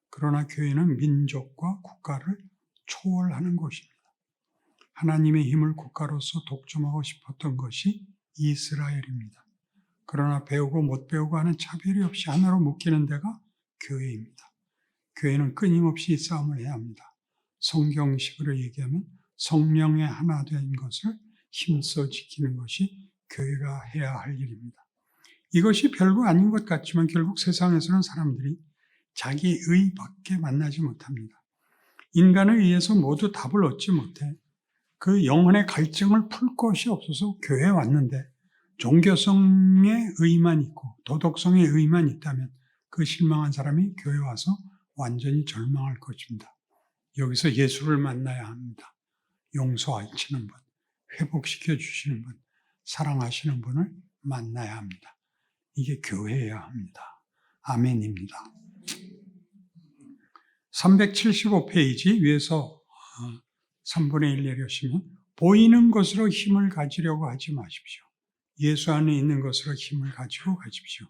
그러나 교회는 민족과 국가를 초월하는 곳입니다. 하나님의 힘을 국가로서 독점하고 싶었던 것이 이스라엘입니다. 그러나 배우고 못 배우고 하는 차별이 없이 하나로 묶이는 데가 교회입니다. 교회는 끊임없이 이 싸움을 해야 합니다. 성경식으로 얘기하면 성령의 하나 된 것을 힘써 지키는 것이 교회가 해야 할 일입니다. 이것이 별거 아닌 것 같지만 결국 세상에서는 사람들이 자기 의밖에 만나지 못합니다. 인간에 의해서 모두 답을 얻지 못해 그 영혼의 갈증을 풀 것이 없어서 교회에 왔는데 종교성의 의만 있고 도덕성의 의만 있다면 그 실망한 사람이 교회에 와서 완전히 절망할 것입니다. 여기서 예수를 만나야 합니다. 용서하시는 분, 회복시켜 주시는 분, 사랑하시는 분을 만나야 합니다. 이게 교회여야 합니다. 아멘입니다. 375페이지 위에서 3분의 1 내려오시면 보이는 것으로 힘을 가지려고 하지 마십시오. 예수 안에 있는 것으로 힘을 가지고 가십시오.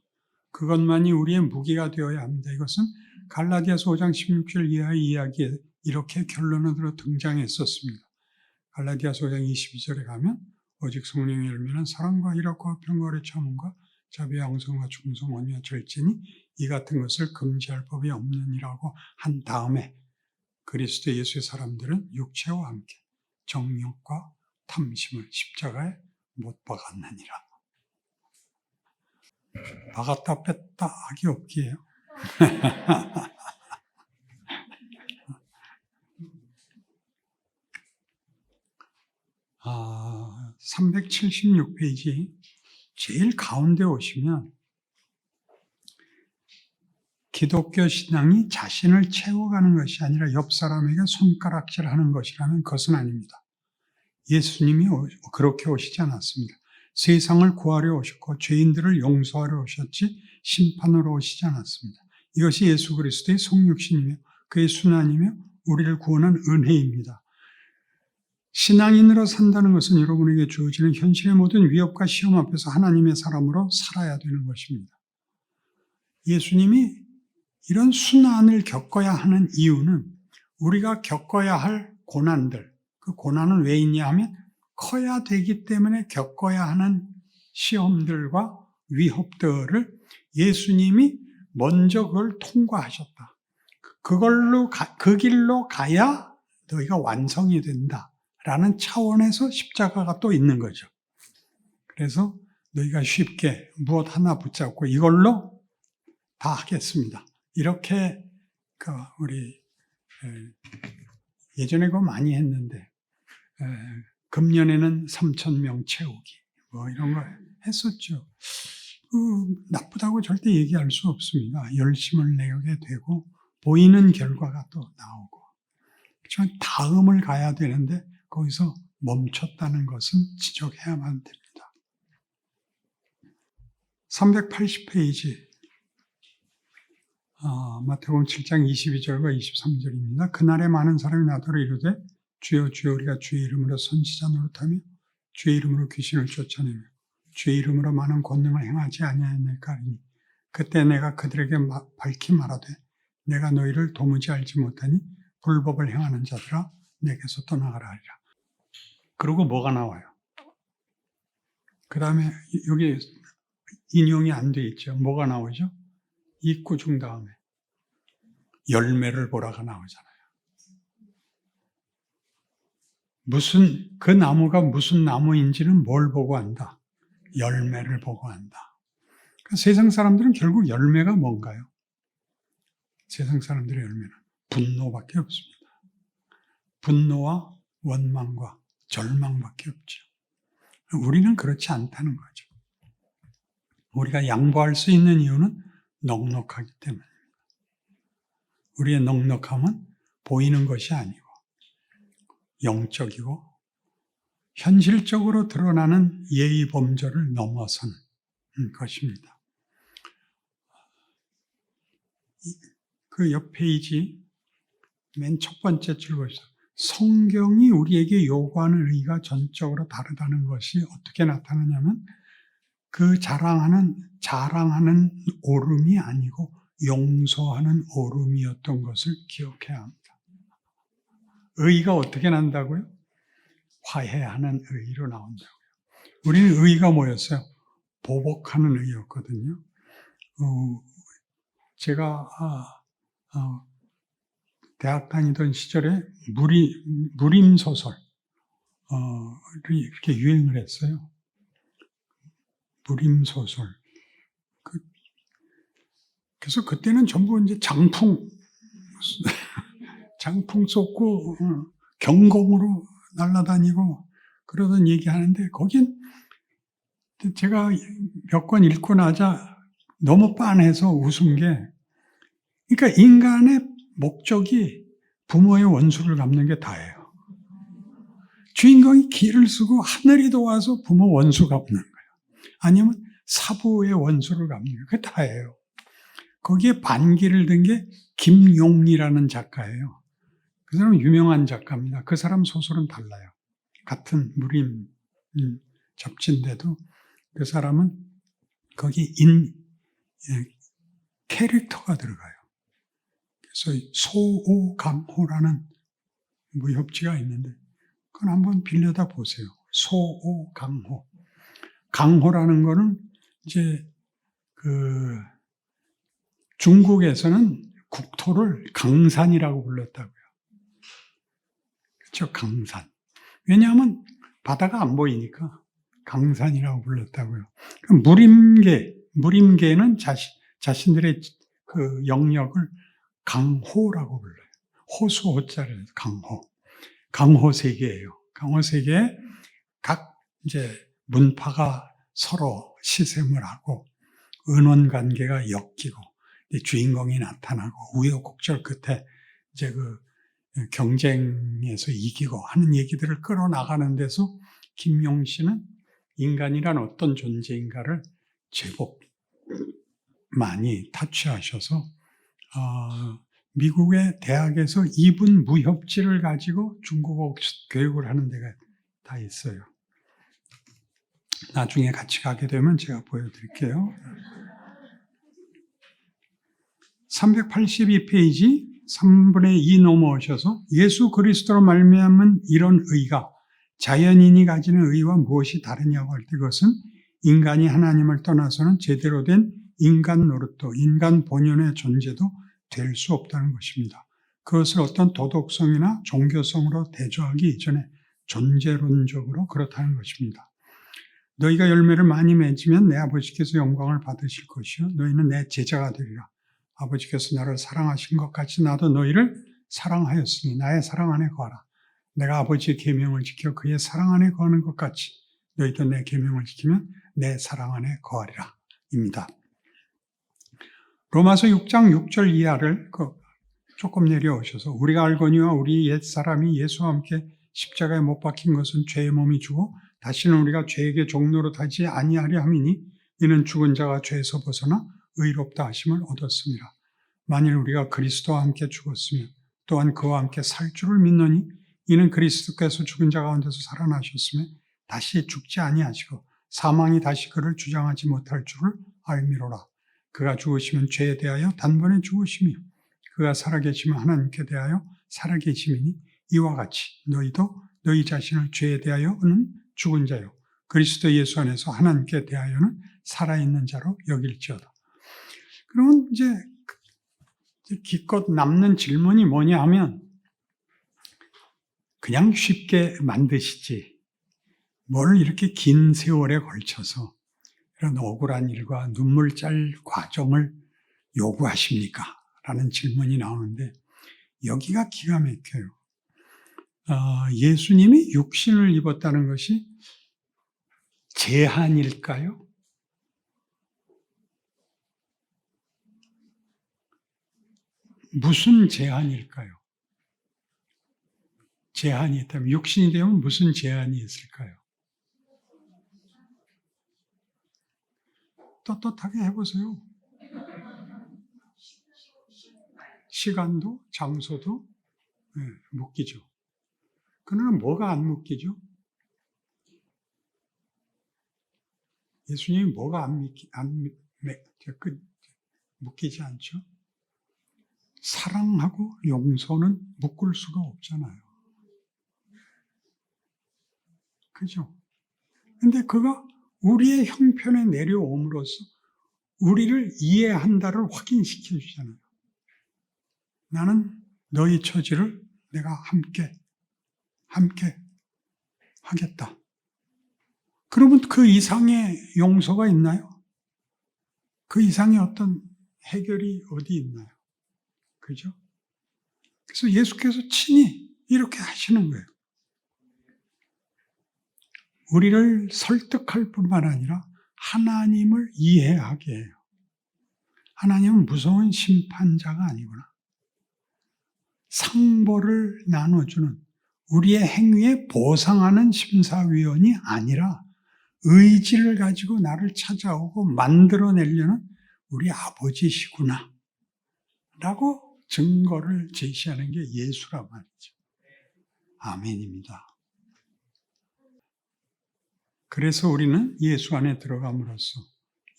그것만이 우리의 무기가 되어야 합니다. 이것은 갈라디아서 5장 16절 이하의 이야기에 이렇게 결론으로 등장했었습니다. 갈라디아서 5장 22절에 가면 오직 성령의 열매는 사랑과 희락과 평강과 참음과 자비, 양성과 충성, 온유와 절제니 이 같은 것을 금지할 법이 없느니라고 한 다음에 그리스도 예수의 사람들은 육체와 함께 정욕과 탐심을 십자가에 못 박았느니라. 박았다 뺐다 하기 없기에요. 376페이지 제일 가운데 오시면 기독교 신앙이 자신을 채워가는 것이 아니라 옆 사람에게 손가락질하는 것이라면 그것은 아닙니다. 예수님이 그렇게 오시지 않았습니다. 세상을 구하려 오셨고 죄인들을 용서하려 오셨지 심판으로 오시지 않았습니다. 이것이 예수 그리스도의 성육신이며 그의 순환이며 우리를 구원한 은혜입니다. 신앙인으로 산다는 것은 여러분에게 주어지는 현실의 모든 위협과 시험 앞에서 하나님의 사람으로 살아야 되는 것입니다. 예수님이 이런 순환을 겪어야 하는 이유는 우리가 겪어야 할 고난들, 그 고난은 왜 있냐 하면 커야 되기 때문에 겪어야 하는 시험들과 위협들을 예수님이 먼저 그걸 통과하셨다. 그 길로 가야 너희가 완성이 된다. 라는 차원에서 십자가가 또 있는 거죠. 그래서 너희가 쉽게 무엇 하나 붙잡고 이걸로 다 하겠습니다. 이렇게 우리 예전에 그거 많이 했는데 금년에는 3,000명 채우기 뭐 이런 거 했었죠. 나쁘다고 절대 얘기할 수 없습니다. 열심을 내게 되고 보이는 결과가 또 나오고 그렇지만 다음을 가야 되는데 거기서 멈췄다는 것은 지적해야만 됩니다. 380페이지 마태복음 7장 22절과 23절입니다. 그날에 많은 사람이 나더러 이르되 주여 주여 우리가 주의 이름으로 선지자 노릇하며 주의 이름으로 귀신을 쫓아내며 주의 이름으로 많은 권능을 행하지 아니하였나이까 하리니 그때 내가 그들에게 밝히 말하되 내가 너희를 도무지 알지 못하니 불법을 행하는 자들아 내게서 떠나가라 하리라. 그리고 뭐가 나와요? 그 다음에 여기 인용이 안 돼 있죠. 뭐가 나오죠? 입구 중 다음에 열매를 보라가 나오잖아요. 그 나무가 무슨 나무인지는 뭘 보고 안다? 열매를 보고 안다. 그러니까 세상 사람들은 결국 열매가 뭔가요? 세상 사람들의 열매는 분노밖에 없습니다. 분노와 원망과 절망밖에 없죠. 우리는 그렇지 않다는 거죠. 우리가 양보할 수 있는 이유는 넉넉하기 때문입니다. 우리의 넉넉함은 보이는 것이 아니고 영적이고 현실적으로 드러나는 예의 범절을 넘어선 것입니다. 그 옆 페이지 맨 첫 번째 줄 보시죠. 성경이 우리에게 요구하는 의의가 전적으로 다르다는 것이 어떻게 나타나냐면 그 자랑하는 오름이 아니고 용서하는 오름이었던 것을 기억해야 합니다. 의의가 어떻게 난다고요? 화해하는 의의로 나온다고요. 우리는 의의가 뭐였어요? 보복하는 의의였거든요. 제가 대학 다니던 시절에 무림소설이 이렇게 유행을 했어요. 무림소설. 그래서 그때는 전부 이제 장풍 쏟고 경공으로 날아다니고 그러던 얘기하는데 거긴 제가 몇 권 읽고 나자 너무 빤해서 웃은 게 그러니까 인간의 목적이 부모의 원수를 갚는 게 다예요. 주인공이 기를 쓰고 하늘이 도와서 부모 원수 갚는 거예요. 아니면 사부의 원수를 갚는 거예요. 그게 다예요. 거기에 반기를 든 게 김용이라는 작가예요. 그 사람은 유명한 작가입니다. 그 사람 소설은 달라요. 같은 무림 잡지인데도 그 사람은 거기 캐릭터가 들어가요. 그래서 소오강호라는 무협지가 있는데 그건 한번 빌려다 보세요. 소오강호. 강호라는 거는 이제 중국에서는 국토를 강산이라고 불렀다고요. 그렇죠? 강산. 왜냐하면 바다가 안 보이니까 강산이라고 불렀다고요. 무림계는 자신들의 그 영역을 강호라고 불러요. 호수 호자를 강호. 강호세계예요. 강호세계에 각 이제 문파가 서로 시샘을 하고 은원관계가 엮이고 주인공이 나타나고 우여곡절 끝에 이제 그 경쟁에서 이기고 하는 얘기들을 끌어나가는 데서 김용 씨는 인간이란 어떤 존재인가를 제법 많이 타취하셔서 미국의 대학에서 이분 무협지를 가지고 중국어 교육을 하는 데가 다 있어요. 나중에 같이 가게 되면 제가 보여드릴게요. 382페이지 3분의 2 넘어오셔서 예수 그리스도로 말미암은 이런 의가 자연인이 가지는 의와 무엇이 다르냐고 할 때 그것은 인간이 하나님을 떠나서는 제대로 된 인간 노릇도 인간 본연의 존재도 될 수 없다는 것입니다. 그것을 어떤 도덕성이나 종교성으로 대조하기 이전에 존재론적으로 그렇다는 것입니다. 너희가 열매를 많이 맺으면 내 아버지께서 영광을 받으실 것이요 너희는 내 제자가 되리라. 아버지께서 나를 사랑하신 것 같이 나도 너희를 사랑하였으니 나의 사랑 안에 거하라. 내가 아버지의 계명을 지켜 그의 사랑 안에 거하는 것 같이 너희도 내 계명을 지키면 내 사랑 안에 거하리라 입니다. 로마서 6장 6절 이하를 조금 내려오셔서 우리가 알거니와 우리 옛사람이 예수와 함께 십자가에 못 박힌 것은 죄의 몸이 주고 다시는 우리가 죄에게 종노릇하지 아니하려 함이니 이는 죽은 자가 죄에서 벗어나 의롭다 하심을 얻었습니다. 만일 우리가 그리스도와 함께 죽었으면 또한 그와 함께 살 줄을 믿노니 이는 그리스도께서 죽은 자 가운데서 살아나셨으며 다시 죽지 아니하시고 사망이 다시 그를 주장하지 못할 줄을 알미로라. 그가 죽으시면 죄에 대하여 단번에 죽으시며 그가 살아계시면 하나님께 대하여 살아계심이니 이와 같이 너희도 너희 자신을 죄에 대하여는 죽은 자요 그리스도 예수 안에서 하나님께 대하여는 살아있는 자로 여길지어다. 그러면 이제 기껏 남는 질문이 뭐냐 하면 그냥 쉽게 만드시지 뭘 이렇게 긴 세월에 걸쳐서 이런 억울한 일과 눈물 짤 과정을 요구하십니까? 라는 질문이 나오는데 여기가 기가 막혀요. 예수님이 육신을 입었다는 것이 제한일까요? 무슨 제한일까요? 제한이 있다면 육신이 되면 무슨 제한이 있을까요? 떳떳하게 해보세요. 시간도 장소도 묶이죠. 그러나 뭐가 안 묶이죠? 예수님이 뭐가 묶이지 않죠? 사랑하고 용서는 묶을 수가 없잖아요. 그죠? 근데 그가 우리의 형편에 내려옴으로써 우리를 이해한다를 확인시켜 주잖아요. 나는 너희 처지를 내가 함께 하겠다. 그러면 그 이상의 용서가 있나요? 그 이상의 어떤 해결이 어디 있나요? 그죠? 그래서 예수께서 친히 이렇게 하시는 거예요. 우리를 설득할 뿐만 아니라 하나님을 이해하게 해요. 하나님은 무서운 심판자가 아니구나. 상보를 나눠주는 우리의 행위에 보상하는 심사위원이 아니라 의지를 가지고 나를 찾아오고 만들어내려는 우리 아버지시구나 라고 증거를 제시하는 게 예수란 말이죠. 아멘입니다. 그래서 우리는 예수 안에 들어감으로써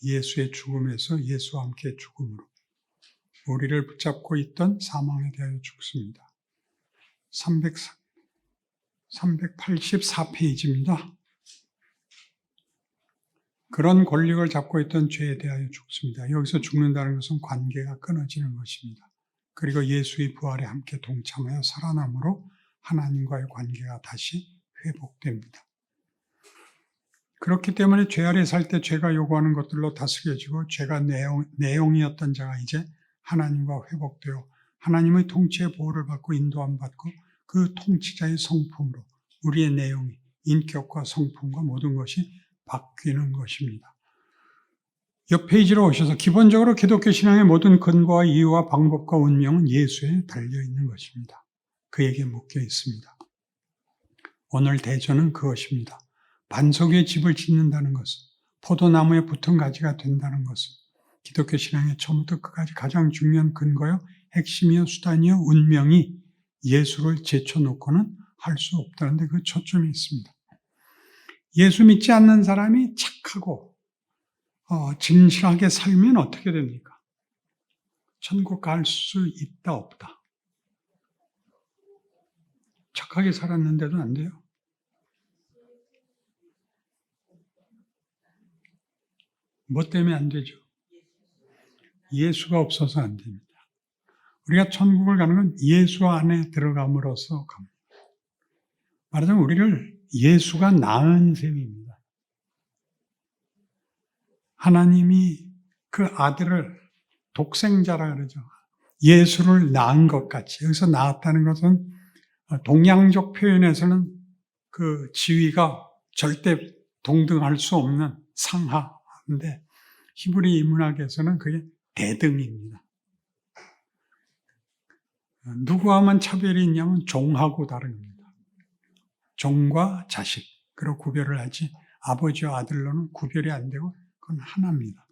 예수의 죽음에서 예수와 함께 죽음으로 우리를 붙잡고 있던 사망에 대하여 죽습니다. 384페이지입니다. 그런 권력을 잡고 있던 죄에 대하여 죽습니다. 여기서 죽는다는 것은 관계가 끊어지는 것입니다. 그리고 예수의 부활에 함께 동참하여 살아남으로 하나님과의 관계가 다시 회복됩니다. 그렇기 때문에 죄 아래 살 때 죄가 요구하는 것들로 다스려지고 죄가 내용이었던 자가 이제 하나님과 회복되어 하나님의 통치의 보호를 받고 인도함 받고 그 통치자의 성품으로 우리의 내용이 인격과 성품과 모든 것이 바뀌는 것입니다. 옆 페이지로 오셔서 기본적으로 기독교 신앙의 모든 근거와 이유와 방법과 운명은 예수에 달려있는 것입니다. 그에게 묶여 있습니다. 오늘 대전은 그것입니다. 반석 위에 집을 짓는다는 것은, 포도나무에 붙은 가지가 된다는 것은 기독교 신앙의 처음부터 끝까지 가장 중요한 근거요, 핵심이요, 수단이요, 운명이 예수를 제쳐놓고는 할 수 없다는 데 그 초점이 있습니다. 예수 믿지 않는 사람이 착하고 진실하게 살면 어떻게 됩니까? 천국 갈 수 있다, 없다? 착하게 살았는데도 안 돼요? 뭐 때문에 안 되죠? 예수가 없어서 안 됩니다. 우리가 천국을 가는 건 예수 안에 들어감으로써 갑니다. 말하자면 우리를 예수가 낳은 셈입니다. 하나님이 그 아들을 독생자라 그러죠. 예수를 낳은 것 같이. 여기서 낳았다는 것은 동양적 표현에서는 그 지위가 절대 동등할 수 없는 상하인데 히브리 인문학에서는 그게 대등입니다. 누구와만 차별이 있냐면 종하고 다릅니다. 종과 자식, 그리고 구별을 하지 아버지와 아들로는 구별이 안 되고 그건 하나입니다.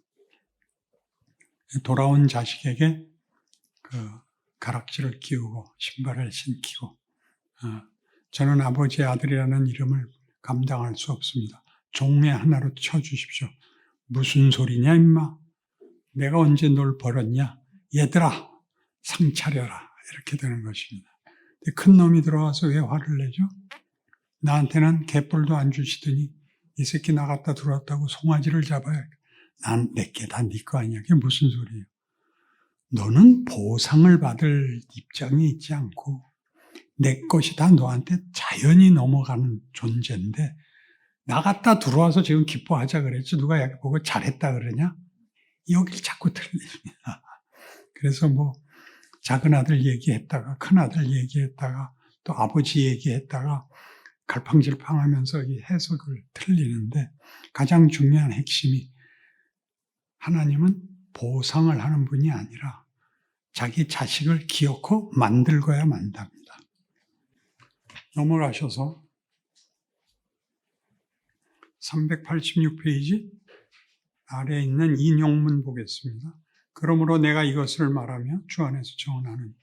돌아온 자식에게 그 가락지를 끼우고 신발을 신기고 저는 아버지의 아들이라는 이름을 감당할 수 없습니다. 종의 하나로 쳐주십시오. 무슨 소리냐 임마. 내가 언제 널 벌었냐. 얘들아 상 차려라. 이렇게 되는 것입니다. 큰 놈이 들어와서 왜 화를 내죠? 나한테는 갯벌도 안 주시더니 이 새끼 나갔다 들어왔다고 송아지를 잡아야 난 내게 다 네 거 아니야. 그게 무슨 소리예요? 너는 보상을 받을 입장에 있지 않고 내 것이 다 너한테 자연히 넘어가는 존재인데 나갔다 들어와서 지금 기뻐하자 그랬지. 누가 여기 보고 잘했다 그러냐? 여길 자꾸 틀립니다. 그래서 뭐 작은 아들 얘기했다가 큰 아들 얘기했다가 또 아버지 얘기했다가 갈팡질팡하면서 이 해석을 틀리는데 가장 중요한 핵심이 하나님은 보상을 하는 분이 아니라 자기 자식을 기어코 만들고야 만답니다. 넘어가셔서 386페이지 아래에 있는 인용문 보겠습니다. 그러므로 내가 이것을 말하며 주 안에서 정언하는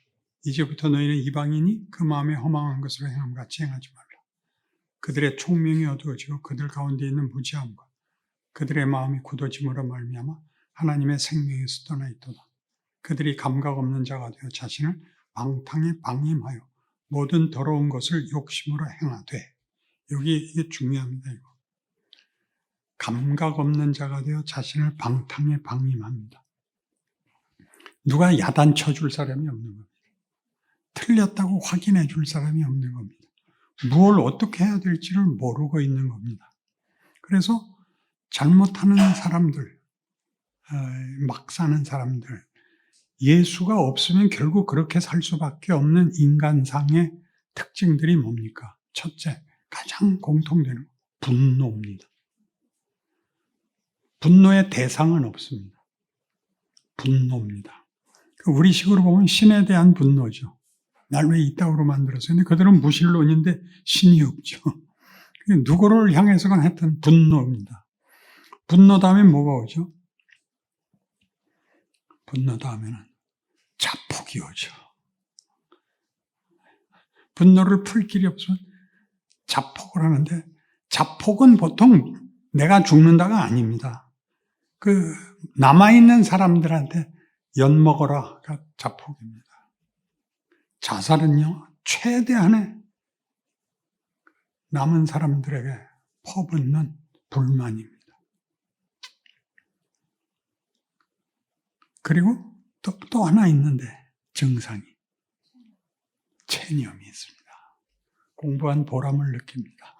이제부터 너희는 이방인이 그 마음에 허망한 것을 행함 같이 행하지 말라. 그들의 총명이 어두워지고 그들 가운데 있는 무지함과 그들의 마음이 굳어짐으로 말미암아 하나님의 생명에서 떠나 있도다. 그들이 감각 없는 자가 되어 자신을 방탕에 방임하여 모든 더러운 것을 욕심으로 행하되, 여기 이게 중요합니다. 이거. 감각 없는 자가 되어 자신을 방탕에 방임합니다. 누가 야단쳐 줄 사람이 없는 겁니다. 틀렸다고 확인해 줄 사람이 없는 겁니다. 무엇을 어떻게 해야 될지를 모르고 있는 겁니다. 그래서 잘못하는 사람들, 막 사는 사람들, 예수가 없으면 결국 그렇게 살 수밖에 없는 인간상의 특징들이 뭡니까? 첫째, 가장 공통되는 분노입니다. 분노의 대상은 없습니다. 분노입니다. 우리식으로 보면 신에 대한 분노죠. 날 왜 이따구로 만들었어요? 근데 그들은 무신론인데 신이 없죠. 누구를 향해서건 하여튼 분노입니다. 분노 다음에 뭐가 오죠? 분노 다음에는 자폭이 오죠. 분노를 풀 길이 없으면 자폭을 하는데, 자폭은 보통 내가 죽는다가 아닙니다. 남아있는 사람들한테 엿먹어라가 자폭입니다. 자살은요, 최대한의 남은 사람들에게 퍼붓는 불만입니다. 그리고 또 하나 있는데, 증상이. 체념이 있습니다. 공부한 보람을 느낍니다.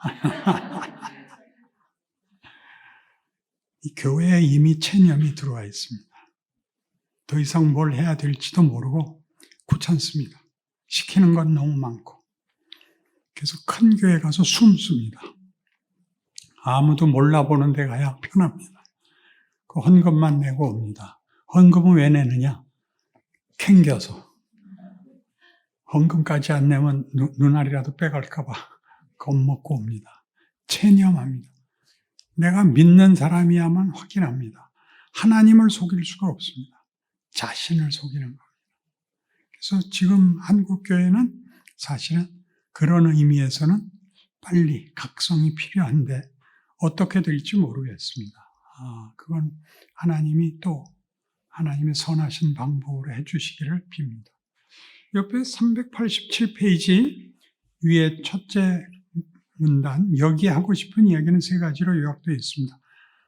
이 교회에 이미 체념이 들어와 있습니다. 더 이상 뭘 해야 될지도 모르고 귀찮습니다. 시키는 건 너무 많고. 그래서 큰 교회 가서 숨습니다. 아무도 몰라보는 데 가야 편합니다. 그 헌금만 내고 옵니다. 헌금은 왜 내느냐? 캥겨서. 헌금까지 안 내면 눈알이라도 빼갈까 봐 겁먹고 옵니다. 체념합니다. 내가 믿는 사람이야만 확인합니다. 하나님을 속일 수가 없습니다. 자신을 속이는 겁니다. 그래서 지금 한국교회는 사실은 그런 의미에서는 빨리 각성이 필요한데 어떻게 될지 모르겠습니다. 그건 하나님이 또 하나님의 선하신 방법으로 해주시기를 빕니다. 옆에 387페이지 위에 첫째 문단, 여기에 하고 싶은 이야기는 세 가지로 요약되어 있습니다.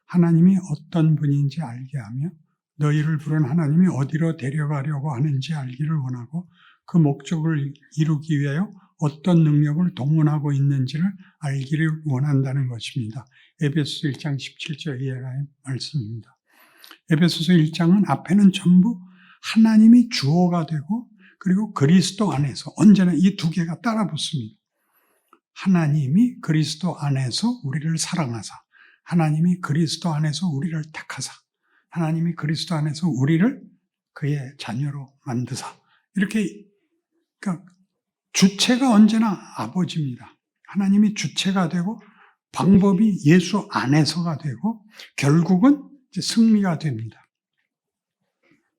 하나님이 어떤 분인지 알게 하며 너희를 부른 하나님이 어디로 데려가려고 하는지 알기를 원하고 그 목적을 이루기 위하여 어떤 능력을 동원하고 있는지를 알기를 원한다는 것입니다. 에베소서 1장 17절 이하의 말씀입니다. 에베소서 1장은 앞에는 전부 하나님이 주어가 되고 그리고 그리스도 안에서 언제나 이 두 개가 따라 붙습니다. 하나님이 그리스도 안에서 우리를 사랑하사, 하나님이 그리스도 안에서 우리를 택하사, 하나님이 그리스도 안에서 우리를 그의 자녀로 만드사. 이렇게, 그러니까 주체가 언제나 아버지입니다. 하나님이 주체가 되고 방법이 예수 안에서가 되고 결국은 이제 승리가 됩니다.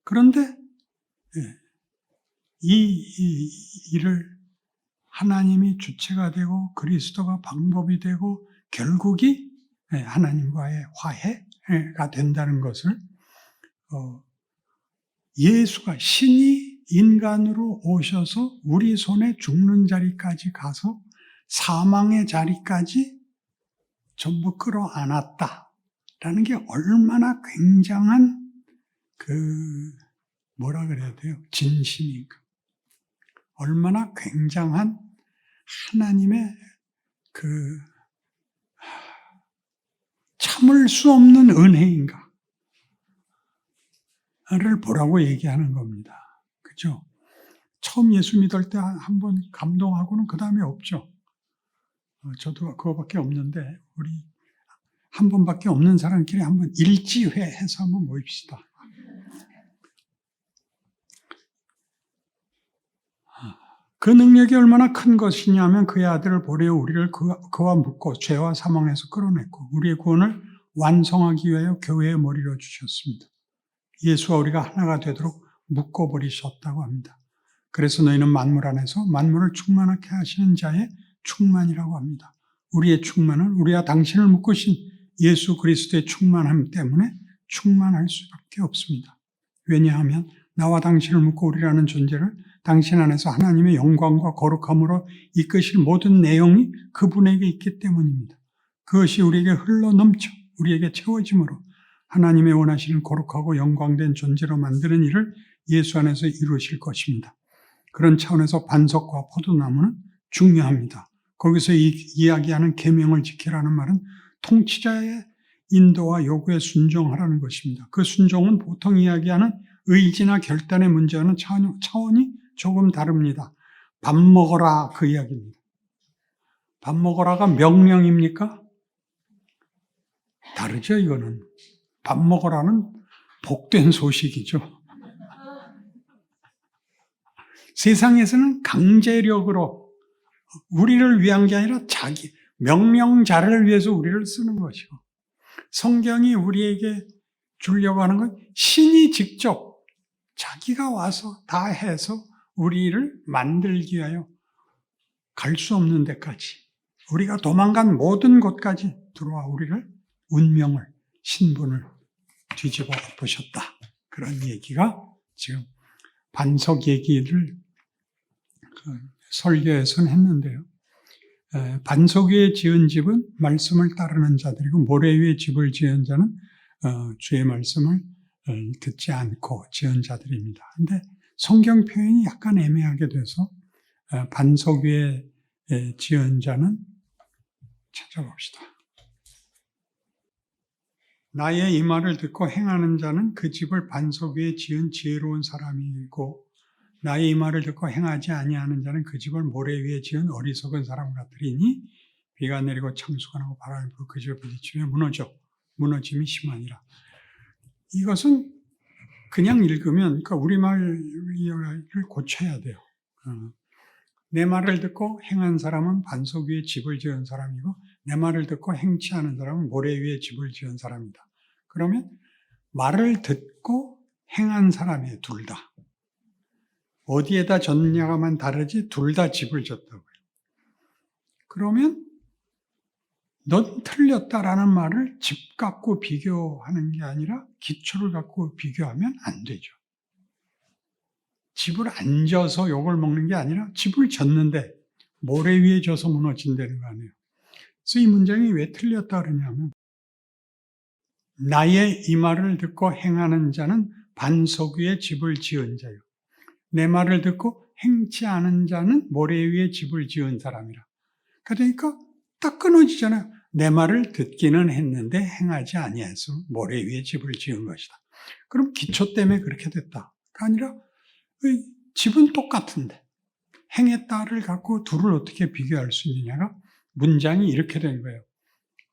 그런데 이 일을 하나님이 주체가 되고 그리스도가 방법이 되고 결국이 하나님과의 화해가 된다는 것을 예수가 신이 인간으로 오셔서 우리 손에 죽는 자리까지 가서 사망의 자리까지 전부 끌어안았다라는 게 얼마나 굉장한 뭐라 그래야 돼요? 진심인가? 얼마나 굉장한 하나님의 참을 수 없는 은혜인가? 를 보라고 얘기하는 겁니다. 그죠? 처음 예수 믿을 때 한번 감동하고는 그 다음에 없죠. 저도 그거밖에 없는데, 우리 한 번밖에 없는 사람끼리 한번 일지회 해서 한번 모입시다. 그 능력이 얼마나 큰 것이냐면 그의 아들을 보내어 우리를 그와 묶고 죄와 사망에서 끌어냈고 우리의 구원을 완성하기 위하여 교회의 머리로 주셨습니다. 예수와 우리가 하나가 되도록 묶어버리셨다고 합니다. 그래서 너희는 만물 안에서 만물을 충만하게 하시는 자의 충만이라고 합니다. 우리의 충만은 우리와 당신을 묶으신 예수 그리스도의 충만함 때문에 충만할 수밖에 없습니다. 왜냐하면 나와 당신을 묶고 우리라는 존재를 당신 안에서 하나님의 영광과 거룩함으로 이끄실 모든 내용이 그분에게 있기 때문입니다. 그것이 우리에게 흘러넘쳐 우리에게 채워짐으로 하나님의 원하시는 거룩하고 영광된 존재로 만드는 일을 예수 안에서 이루실 것입니다. 그런 차원에서 반석과 포도나무는 중요합니다. 거기서 이야기하는 계명을 지키라는 말은 통치자의 인도와 요구에 순종하라는 것입니다. 그 순종은 보통 이야기하는 의지나 결단의 문제와는 차원이 조금 다릅니다. 밥 먹어라 그 이야기입니다. 밥 먹어라가 명령입니까? 다르죠, 이거는. 밥 먹어라는 복된 소식이죠. 세상에서는 강제력으로 우리를 위한 게 아니라 자기 명령자를 위해서 우리를 쓰는 것이고, 성경이 우리에게 주려고 하는 건 신이 직접 자기가 와서 다 해서 우리를 만들기 위하여 갈 수 없는 데까지, 우리가 도망간 모든 곳까지 들어와 우리를 운명을, 신분을 뒤집어 엎으셨다. 그런 얘기가 지금 반석 얘기를 설교에서는 했는데요. 반석 위에 지은 집은 말씀을 따르는 자들이고 모래 위에 집을 지은 자는 주의 말씀을 듣지 않고 지은 자들입니다. 그런데 성경 표현이 약간 애매하게 돼서 반석 위에 지은 자는 찾아봅시다. 나의 이 말을 듣고 행하는 자는 그 집을 반석 위에 지은 지혜로운 사람이고 나의 이 말을 듣고 행하지 아니하는 자는 그 집을 모래 위에 지은 어리석은 사람 같으리니 비가 내리고 창수가 나고 바람이 불고 그 집을 부딪히며 무너짐이 심하니라. 이것은 그냥 읽으면 그러니까 우리말을 고쳐야 돼요. 내 말을 듣고 행한 사람은 반석 위에 집을 지은 사람이고 내 말을 듣고 행치 않은 사람은 모래 위에 집을 지은 사람이다. 그러면 말을 듣고 행한 사람이에요. 둘 다. 어디에다 졌냐가만 다르지 둘 다 집을 졌다고요. 그러면 넌 틀렸다라는 말을 집 갖고 비교하는 게 아니라 기초를 갖고 비교하면 안 되죠. 집을 안 져서 욕을 먹는 게 아니라 집을 졌는데 모래 위에 져서 무너진다는 거 아니에요. 그래서 이 문장이 왜 틀렸다 그러냐면 나의 이 말을 듣고 행하는 자는 반석 위에 집을 지은 자요. 내 말을 듣고 행치 않은 자는 모래 위에 집을 지은 사람이라. 그러니까 딱 끊어지잖아요. 내 말을 듣기는 했는데 행하지 아니해서 모래 위에 집을 지은 것이다. 그럼 기초 때문에 그렇게 됐다가 아니라 집은 똑같은데 행했다를 갖고 둘을 어떻게 비교할 수 있느냐가 문장이 이렇게 된 거예요.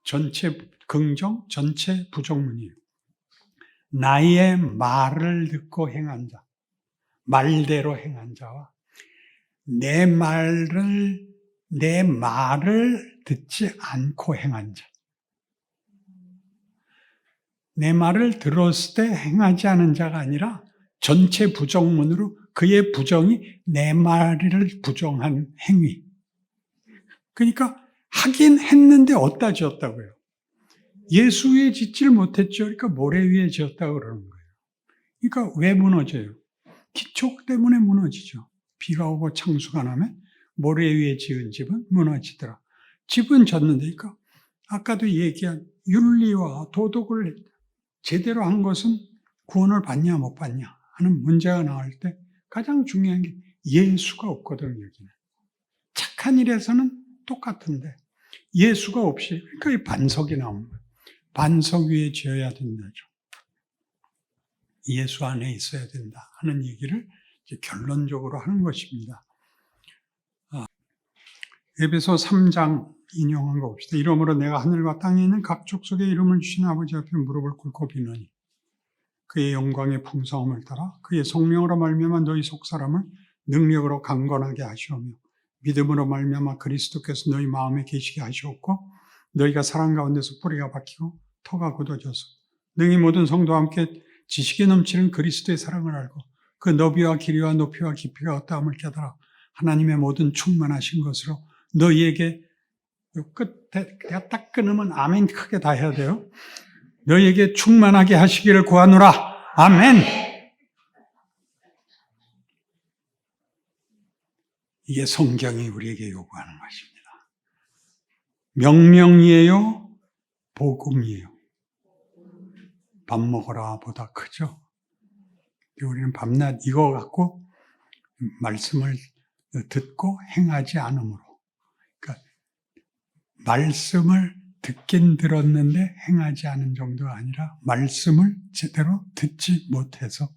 전체 긍정, 전체 부정문이에요. 나의 말을 듣고 행한 자, 말대로 행한 자와 내 말을 듣지 않고 행한 자. 내 말을 들었을 때 행하지 않은 자가 아니라 전체 부정문으로 그의 부정이 내 말을 부정한 행위. 그러니까 하긴 했는데 어디다 지었다고요? 예수 위에 짓질 못했죠. 그러니까 모래 위에 지었다고 그러는 거예요. 그러니까 왜 무너져요? 기초 때문에 무너지죠. 비가 오고 창수가 나면 모래 위에 지은 집은 무너지더라. 집은 졌는데, 그러니까 아까도 얘기한 윤리와 도덕을 제대로 한 것은 구원을 받냐 못 받냐 하는 문제가 나올 때 가장 중요한 게 예수가 없거든요. 여기는. 착한 일에서는 똑같은데 예수가 없이, 그러니까 이 반석이 나오는 거예요. 반석 위에 지어야 된다죠. 예수 안에 있어야 된다 하는 얘기를 이제 결론적으로 하는 것입니다. 에베소 3장 인용한 거 봅시다. 이러므로 내가 하늘과 땅에 있는 각 족속의 이름을 주신 아버지 앞에 무릎을 꿇고 비노니 그의 영광의 풍성함을 따라 그의 성령으로 말미암아 너희 속사람을 능력으로 강건하게 하시오며 믿음으로 말미암아 그리스도께서 너희 마음에 계시게 하시옵고 너희가 사랑 가운데서 뿌리가 박히고 터가 굳어져서 능히 모든 성도와 함께 지식에 넘치는 그리스도의 사랑을 알고 그 너비와 길이와 높이와 깊이가 어떠함을 깨달아 하나님의 모든 충만하신 것으로 너희에게 끝에 내가 딱 끊으면 아멘 크게 다 해야 돼요. 너희에게 충만하게 하시기를 구하노라. 아멘. 이게 성경이 우리에게 요구하는 것입니다. 명령이에요? 복음이에요? 밥 먹어라 보다 크죠? 우리는 밤낮 이거 갖고 말씀을 듣고 행하지 않으므로. 그러니까 말씀을 듣긴 들었는데 행하지 않은 정도가 아니라 말씀을 제대로 듣지 못해서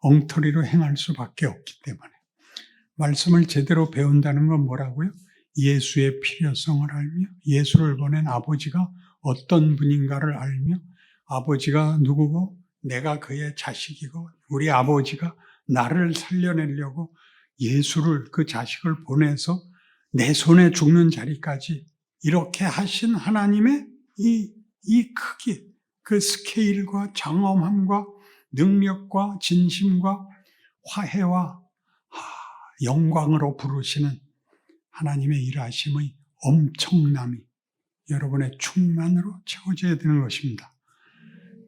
엉터리로 행할 수밖에 없기 때문에. 말씀을 제대로 배운다는 건 뭐라고요? 예수의 필요성을 알며 예수를 보낸 아버지가 어떤 분인가를 알며 아버지가 누구고 내가 그의 자식이고 우리 아버지가 나를 살려내려고 예수를 그 자식을 보내서 내 손에 죽는 자리까지 이렇게 하신 하나님의 이 크기, 그 스케일과 장엄함과 능력과 진심과 화해와 영광으로 부르시는 하나님의 일하심의 엄청남이 여러분의 충만으로 채워져야 되는 것입니다.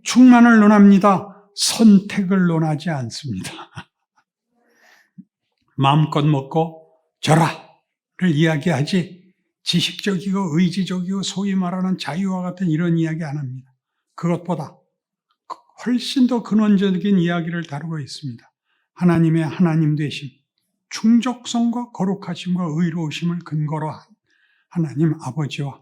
충만을 논합니다. 선택을 논하지 않습니다. 마음껏 먹고 져라를 이야기하지 지식적이고 의지적이고 소위 말하는 자유와 같은 이런 이야기 안 합니다. 그것보다 훨씬 더 근원적인 이야기를 다루고 있습니다. 하나님의 하나님 되심, 충족성과 거룩하심과 의로우심을 근거로 한 하나님 아버지와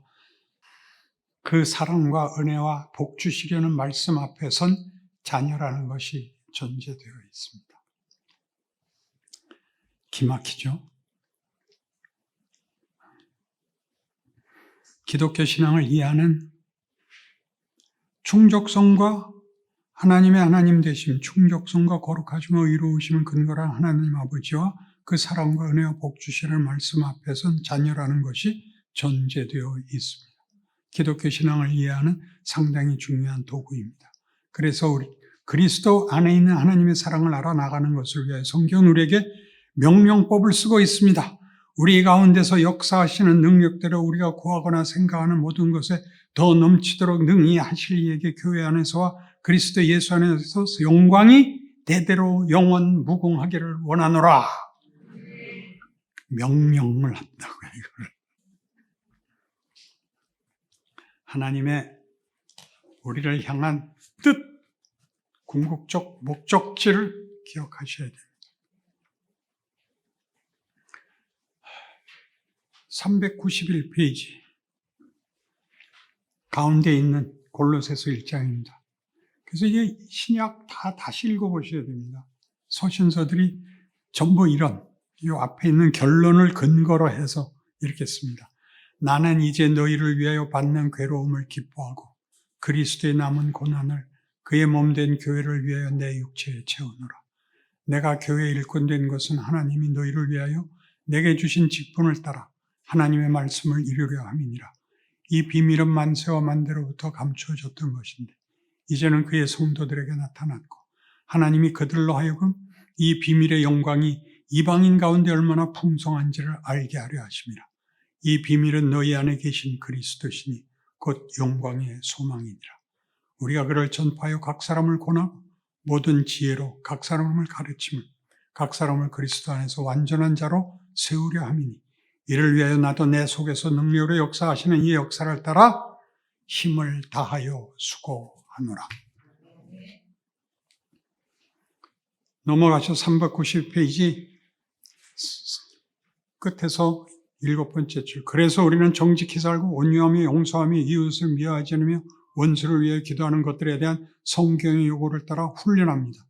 그 사랑과 은혜와 복 주시려는 말씀 앞에 선 자녀라는 것이 전제되어 있습니다. 기막히죠? 기독교 신앙을 이해하는 충족성과 하나님의 하나님 되심, 충족성과 거룩하심과 의로우심을 근거로 한 하나님 아버지와 그 사랑과 은혜와 복 주시려는 말씀 앞에 선 자녀라는 것이 전제되어 있습니다. 기독교 신앙을 이해하는 상당히 중요한 도구입니다. 그래서 우리 그리스도 안에 있는 하나님의 사랑을 알아나가는 것을 위해 성경은 우리에게 명령법을 쓰고 있습니다. 우리 가운데서 역사하시는 능력대로 우리가 구하거나 생각하는 모든 것에 더 넘치도록 능히 하실 이에게 교회 안에서와 그리스도 예수 안에서 영광이 대대로 영원 무궁하기를 원하노라. 명령을 한다고요, 이거를. 하나님의 우리를 향한 뜻, 궁극적 목적지를 기억하셔야 됩니다. 391페이지 가운데 있는 골로새서 1장입니다. 그래서 이게 신약 다 다시 읽어보셔야 됩니다. 서신서들이 전부 이런 이 앞에 있는 결론을 근거로 해서 이렇게 씁니다. 나는 이제 너희를 위하여 받는 괴로움을 기뻐하고 그리스도의 남은 고난을 그의 몸된 교회를 위하여 내 육체에 채우노라. 내가 교회에 일꾼된 것은 하나님이 너희를 위하여 내게 주신 직분을 따라 하나님의 말씀을 이루려 함이니라. 이 비밀은 만세와 만대로부터 감추어졌던 것인데 이제는 그의 성도들에게 나타났고 하나님이 그들로 하여금 이 비밀의 영광이 이방인 가운데 얼마나 풍성한지를 알게 하려 하심이라. 이 비밀은 너희 안에 계신 그리스도시니 곧 영광의 소망이니라. 우리가 그를 전파하여 각 사람을 권하고 모든 지혜로 각 사람을 가르침을 각 사람을 그리스도 안에서 완전한 자로 세우려 함이니 이를 위하여 나도 내 속에서 능력으로 역사하시는 이 역사를 따라 힘을 다하여 수고하노라. 넘어가셔 390페이지 끝에서 7번째 줄. 그래서 우리는 정직히 살고 온유하며 용서하며 이웃을 미워하지 않으며 원수를 위해 기도하는 것들에 대한 성경의 요구를 따라 훈련합니다.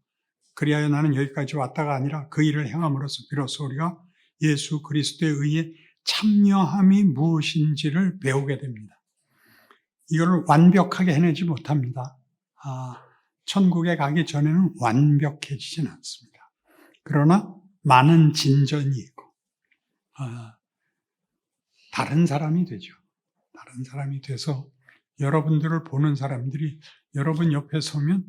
그리하여 나는 여기까지 왔다가 아니라 그 일을 행함으로써 비로소 우리가 예수 그리스도의 의에 참여함이 무엇인지를 배우게 됩니다. 이걸 완벽하게 해내지 못합니다. 천국에 가기 전에는 완벽해지진 않습니다. 그러나 많은 진전이 있고 다른 사람이 되죠. 다른 사람이 돼서 여러분들을 보는 사람들이 여러분 옆에 서면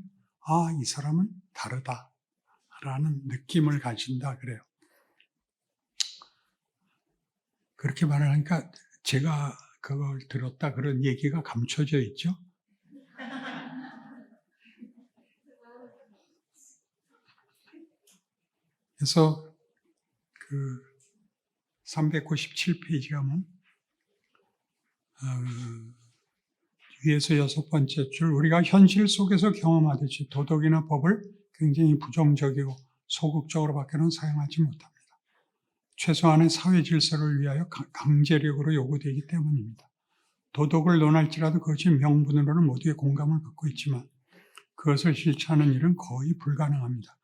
이 사람은 다르다라는 느낌을 가진다 그래요. 그렇게 말을 하니까 제가 그걸 들었다 그런 얘기가 감춰져 있죠. 그래서 397페이지 가면 위에서 6번째 줄, 우리가 현실 속에서 경험하듯이 도덕이나 법을 굉장히 부정적이고 소극적으로밖에는 사용하지 못합니다. 최소한의 사회 질서를 위하여 강제력으로 요구되기 때문입니다. 도덕을 논할지라도 그것이 명분으로는 모두의 공감을 받고 있지만 그것을 실천하는 일은 거의 불가능합니다.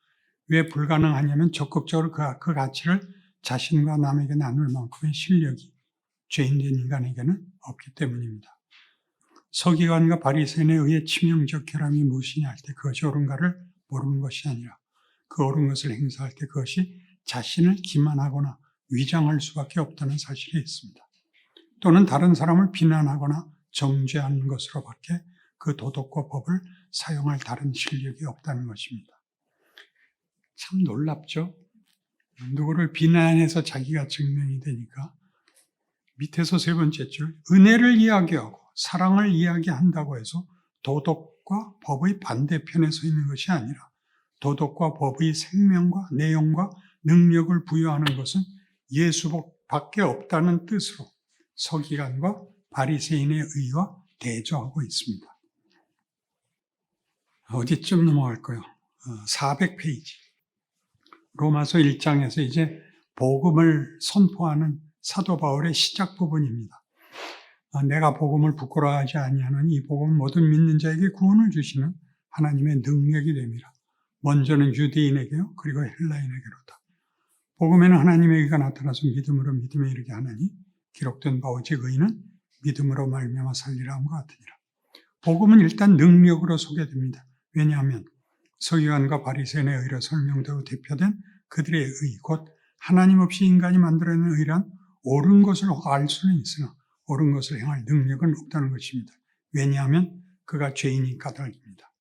왜 불가능하냐면 적극적으로 그 가치를 자신과 남에게 나눌 만큼의 실력이 죄인된 인간에게는 없기 때문입니다. 서기관과 바리새인에 의해 치명적 결함이 무엇이냐 할 때 그것이 옳은가를 모르는 것이 아니라 그 옳은 것을 행사할 때 그것이 자신을 기만하거나 위장할 수밖에 없다는 사실이 있습니다. 또는 다른 사람을 비난하거나 정죄하는 것으로밖에 그 도덕과 법을 사용할 다른 실력이 없다는 것입니다. 참 놀랍죠? 누구를 비난해서 자기가 증명이 되니까 밑에서 3번째 줄, 은혜를 이야기하고 사랑을 이야기한다고 해서 도덕과 법의 반대편에 서 있는 것이 아니라 도덕과 법의 생명과 내용과 능력을 부여하는 것은 예수밖에 없다는 뜻으로 서기관과 바리새인의 의와 대조하고 있습니다. 어디쯤 넘어갈까요? 400페이지. 로마서 1장에서 이제 복음을 선포하는 사도 바울의 시작 부분입니다. 내가 복음을 부끄러워하지 아니하노니 이 복음은 모든 믿는 자에게 구원을 주시는 하나님의 능력이 됨이라. 먼저는 유대인에게요, 그리고 헬라인에게로다. 복음에는 하나님의 의가 나타나서 믿음으로 믿음에 이르게 하나니 기록된 바 오직 의는 믿음으로 말미암아 살리라 함과 같으니라. 복음은 일단 능력으로 소개됩니다. 왜냐하면 서기관과 바리새인의 의로 설명되고 대표된 그들의 의, 곧 하나님 없이 인간이 만들어낸 의란 옳은 것을 알 수는 있으나 옳은 것을 행할 능력은 없다는 것입니다. 왜냐하면 그가 죄인이 까닭입니다.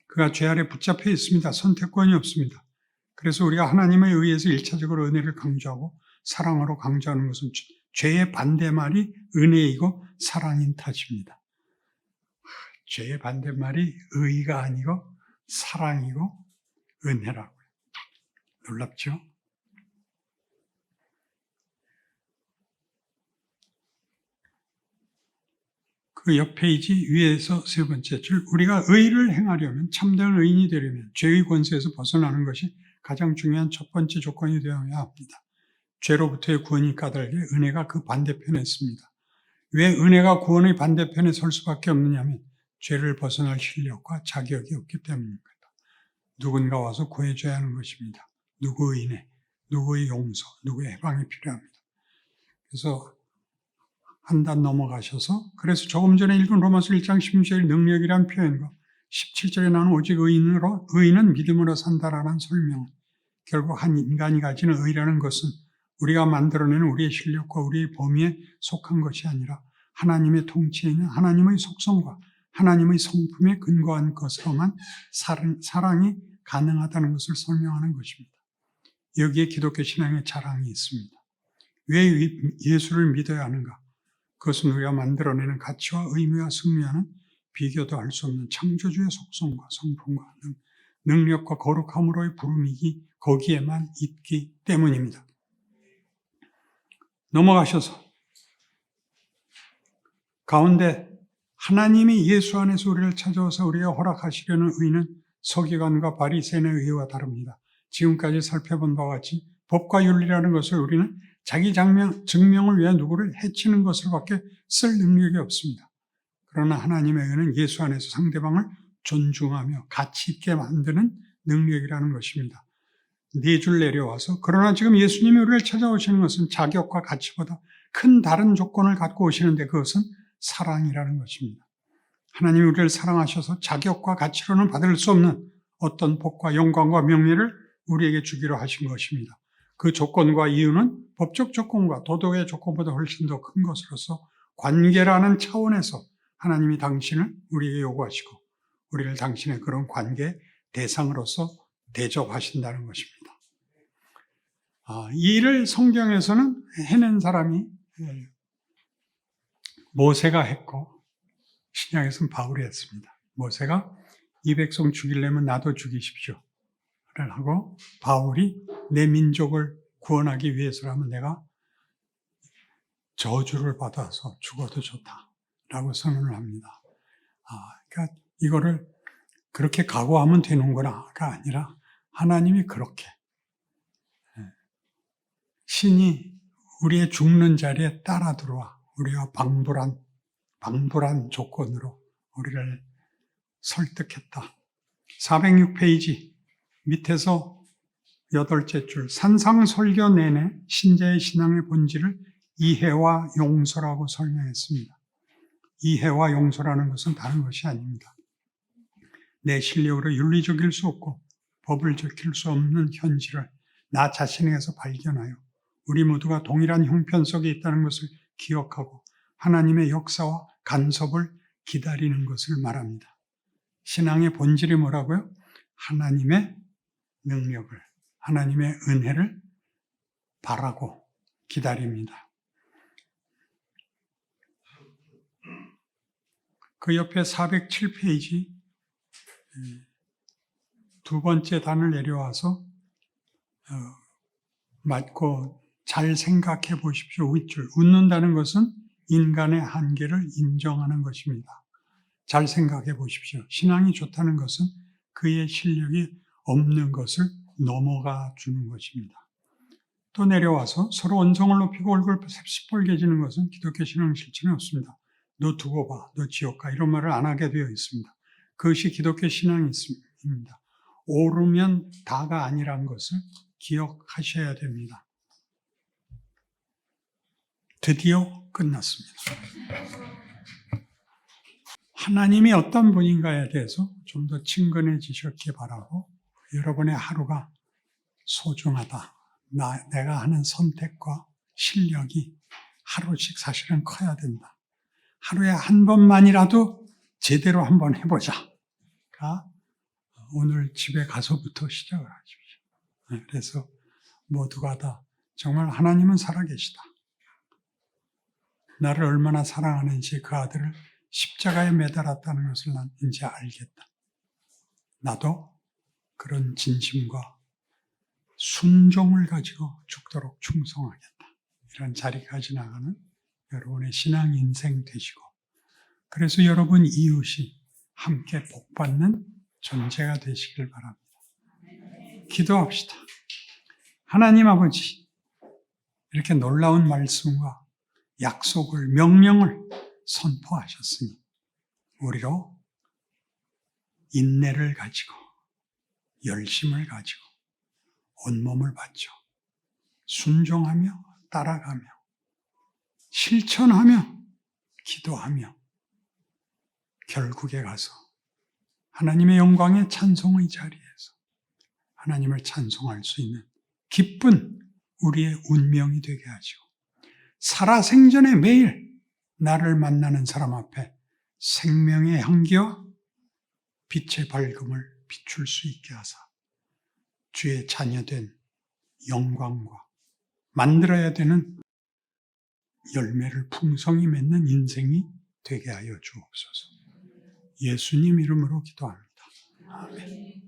그가 죄 아래 붙잡혀 있습니다. 선택권이 없습니다. 그래서 우리가 하나님의 의에서 1차적으로 은혜를 강조하고 사랑으로 강조하는 것은 죄의 반대말이 은혜이고 사랑인 탓입니다. 죄의 반대말이 의가 아니고 사랑이고 은혜라고요. 놀랍죠? 그 옆 페이지 위에서 3번째 줄, 우리가 의를 행하려면 참된 의인이 되려면 죄의 권세에서 벗어나는 것이 가장 중요한 첫 번째 조건이 되어야 합니다. 죄로부터의 구원이 까닭에 은혜가 그 반대편에 있습니다. 왜 은혜가 구원의 반대편에 설 수밖에 없느냐면 죄를 벗어날 실력과 자격이 없기 때문입니다. 누군가 와서 구해줘야 하는 것입니다. 누구의 은혜, 누구의 용서, 누구의 해방이 필요합니다. 그래서 한 단 넘어가셔서, 그래서 조금 전에 읽은 로마서 1장 16절 능력이란 표현과 17절에 나오는 오직 의인은 믿음으로 산다라는 설명은 결국 한 인간이 가지는 의라는 것은 우리가 만들어내는 우리의 실력과 우리의 범위에 속한 것이 아니라 하나님의 통치에 있는 하나님의 속성과 하나님의 성품에 근거한 것으로만 사랑이 가능하다는 것을 설명하는 것입니다. 여기에 기독교 신앙의 자랑이 있습니다. 왜 예수를 믿어야 하는가? 그것은 우리가 만들어내는 가치와 의미와 승리와는 비교도 할 수 없는 창조주의 속성과 성품과 능력과 거룩함으로의 부름이기 거기에만 있기 때문입니다. 넘어가셔서 가운데 하나님이 예수 안에서 우리를 찾아와서 우리가 허락하시려는 의는 서기관과 바리새인의 의와 다릅니다. 지금까지 살펴본 바와 같이 법과 윤리라는 것을 우리는 자기 증명을 위해 누구를 해치는 것으로밖에 쓸 능력이 없습니다. 그러나 하나님의 의는 예수 안에서 상대방을 존중하며 가치 있게 만드는 능력이라는 것입니다. 4줄 내려와서 그러나 지금 예수님이 우리를 찾아오시는 것은 자격과 가치보다 큰 다른 조건을 갖고 오시는데 그것은 사랑이라는 것입니다. 하나님이 우리를 사랑하셔서 자격과 가치로는 받을 수 없는 어떤 복과 영광과 명예를 우리에게 주기로 하신 것입니다. 그 조건과 이유는 법적 조건과 도덕의 조건보다 훨씬 더 큰 것으로서 관계라는 차원에서 하나님이 당신을 우리에게 요구하시고 우리를 당신의 그런 관계 대상으로서 대접하신다는 것입니다. 이 일을 성경에서는 해낸 사람이 모세가 했고 신약에서는 바울이 했습니다. 모세가 이 백성 죽이려면 나도 죽이십시오 를 하고, 바울이 내 민족을 구원하기 위해서라면 내가 저주를 받아서 죽어도 좋다라고 선언을 합니다. 그러니까 이거를 그렇게 각오하면 되는구나가 아니라 하나님이 그렇게 신이 우리의 죽는 자리에 따라 들어와 우리와 방불한 조건으로 우리를 설득했다. 406페이지 밑에서 8째 줄, 산상설교 내내 신자의 신앙의 본질을 이해와 용서라고 설명했습니다. 이해와 용서라는 것은 다른 것이 아닙니다. 내 실력으로 윤리적일 수 없고 법을 지킬 수 없는 현실을 나 자신에게서 발견하여 우리 모두가 동일한 형편 속에 있다는 것을 기억하고 하나님의 역사와 간섭을 기다리는 것을 말합니다. 신앙의 본질이 뭐라고요? 하나님의 능력을, 하나님의 은혜를 바라고 기다립니다. 그 옆에 407페이지 두 번째 단을 내려와서 맞고 잘 생각해 보십시오. 윗줄. 웃는다는 것은 인간의 한계를 인정하는 것입니다. 잘 생각해 보십시오. 신앙이 좋다는 것은 그의 실력이 없는 것을 넘어가 주는 것입니다. 또 내려와서 서로 언성을 높이고 얼굴 새빨개지는 것은 기독교 신앙 실천이 없습니다. 너 두고 봐, 너 지옥 가, 이런 말을 안 하게 되어 있습니다. 그것이 기독교 신앙입니다. 오르면 다가 아니란 것을 기억하셔야 됩니다. 드디어 끝났습니다. 하나님이 어떤 분인가에 대해서 좀 더 친근해지셨기 바라고, 여러분의 하루가 소중하다. 내가 하는 선택과 실력이 하루씩 사실은 커야 된다. 하루에 한 번만이라도 제대로 한번 해보자가 오늘 집에 가서부터 시작을 하십시오. 그래서 모두가 다 정말 하나님은 살아계시다. 나를 얼마나 사랑하는지 그 아들을 십자가에 매달았다는 것을 난 이제 알겠다. 나도 그런 진심과 순종을 가지고 죽도록 충성하겠다. 이런 자리까지 나가는 여러분의 신앙 인생 되시고, 그래서 여러분 이웃이 함께 복받는 존재가 되시길 바랍니다. 기도합시다. 하나님 아버지, 이렇게 놀라운 말씀과 약속을, 명령을 선포하셨으니 우리로 인내를 가지고 열심을 가지고 온몸을 바쳐 순종하며 따라가며 실천하며 기도하며 결국에 가서 하나님의 영광의 찬송의 자리에서 하나님을 찬송할 수 있는 기쁜 우리의 운명이 되게 하시고, 살아생전에 매일 나를 만나는 사람 앞에 생명의 향기와 빛의 밝음을 비출 수 있게 하사 주의 자녀된 영광과 만들어야 되는 열매를 풍성히 맺는 인생이 되게 하여 주옵소서. 예수님 이름으로 기도합니다. 아멘.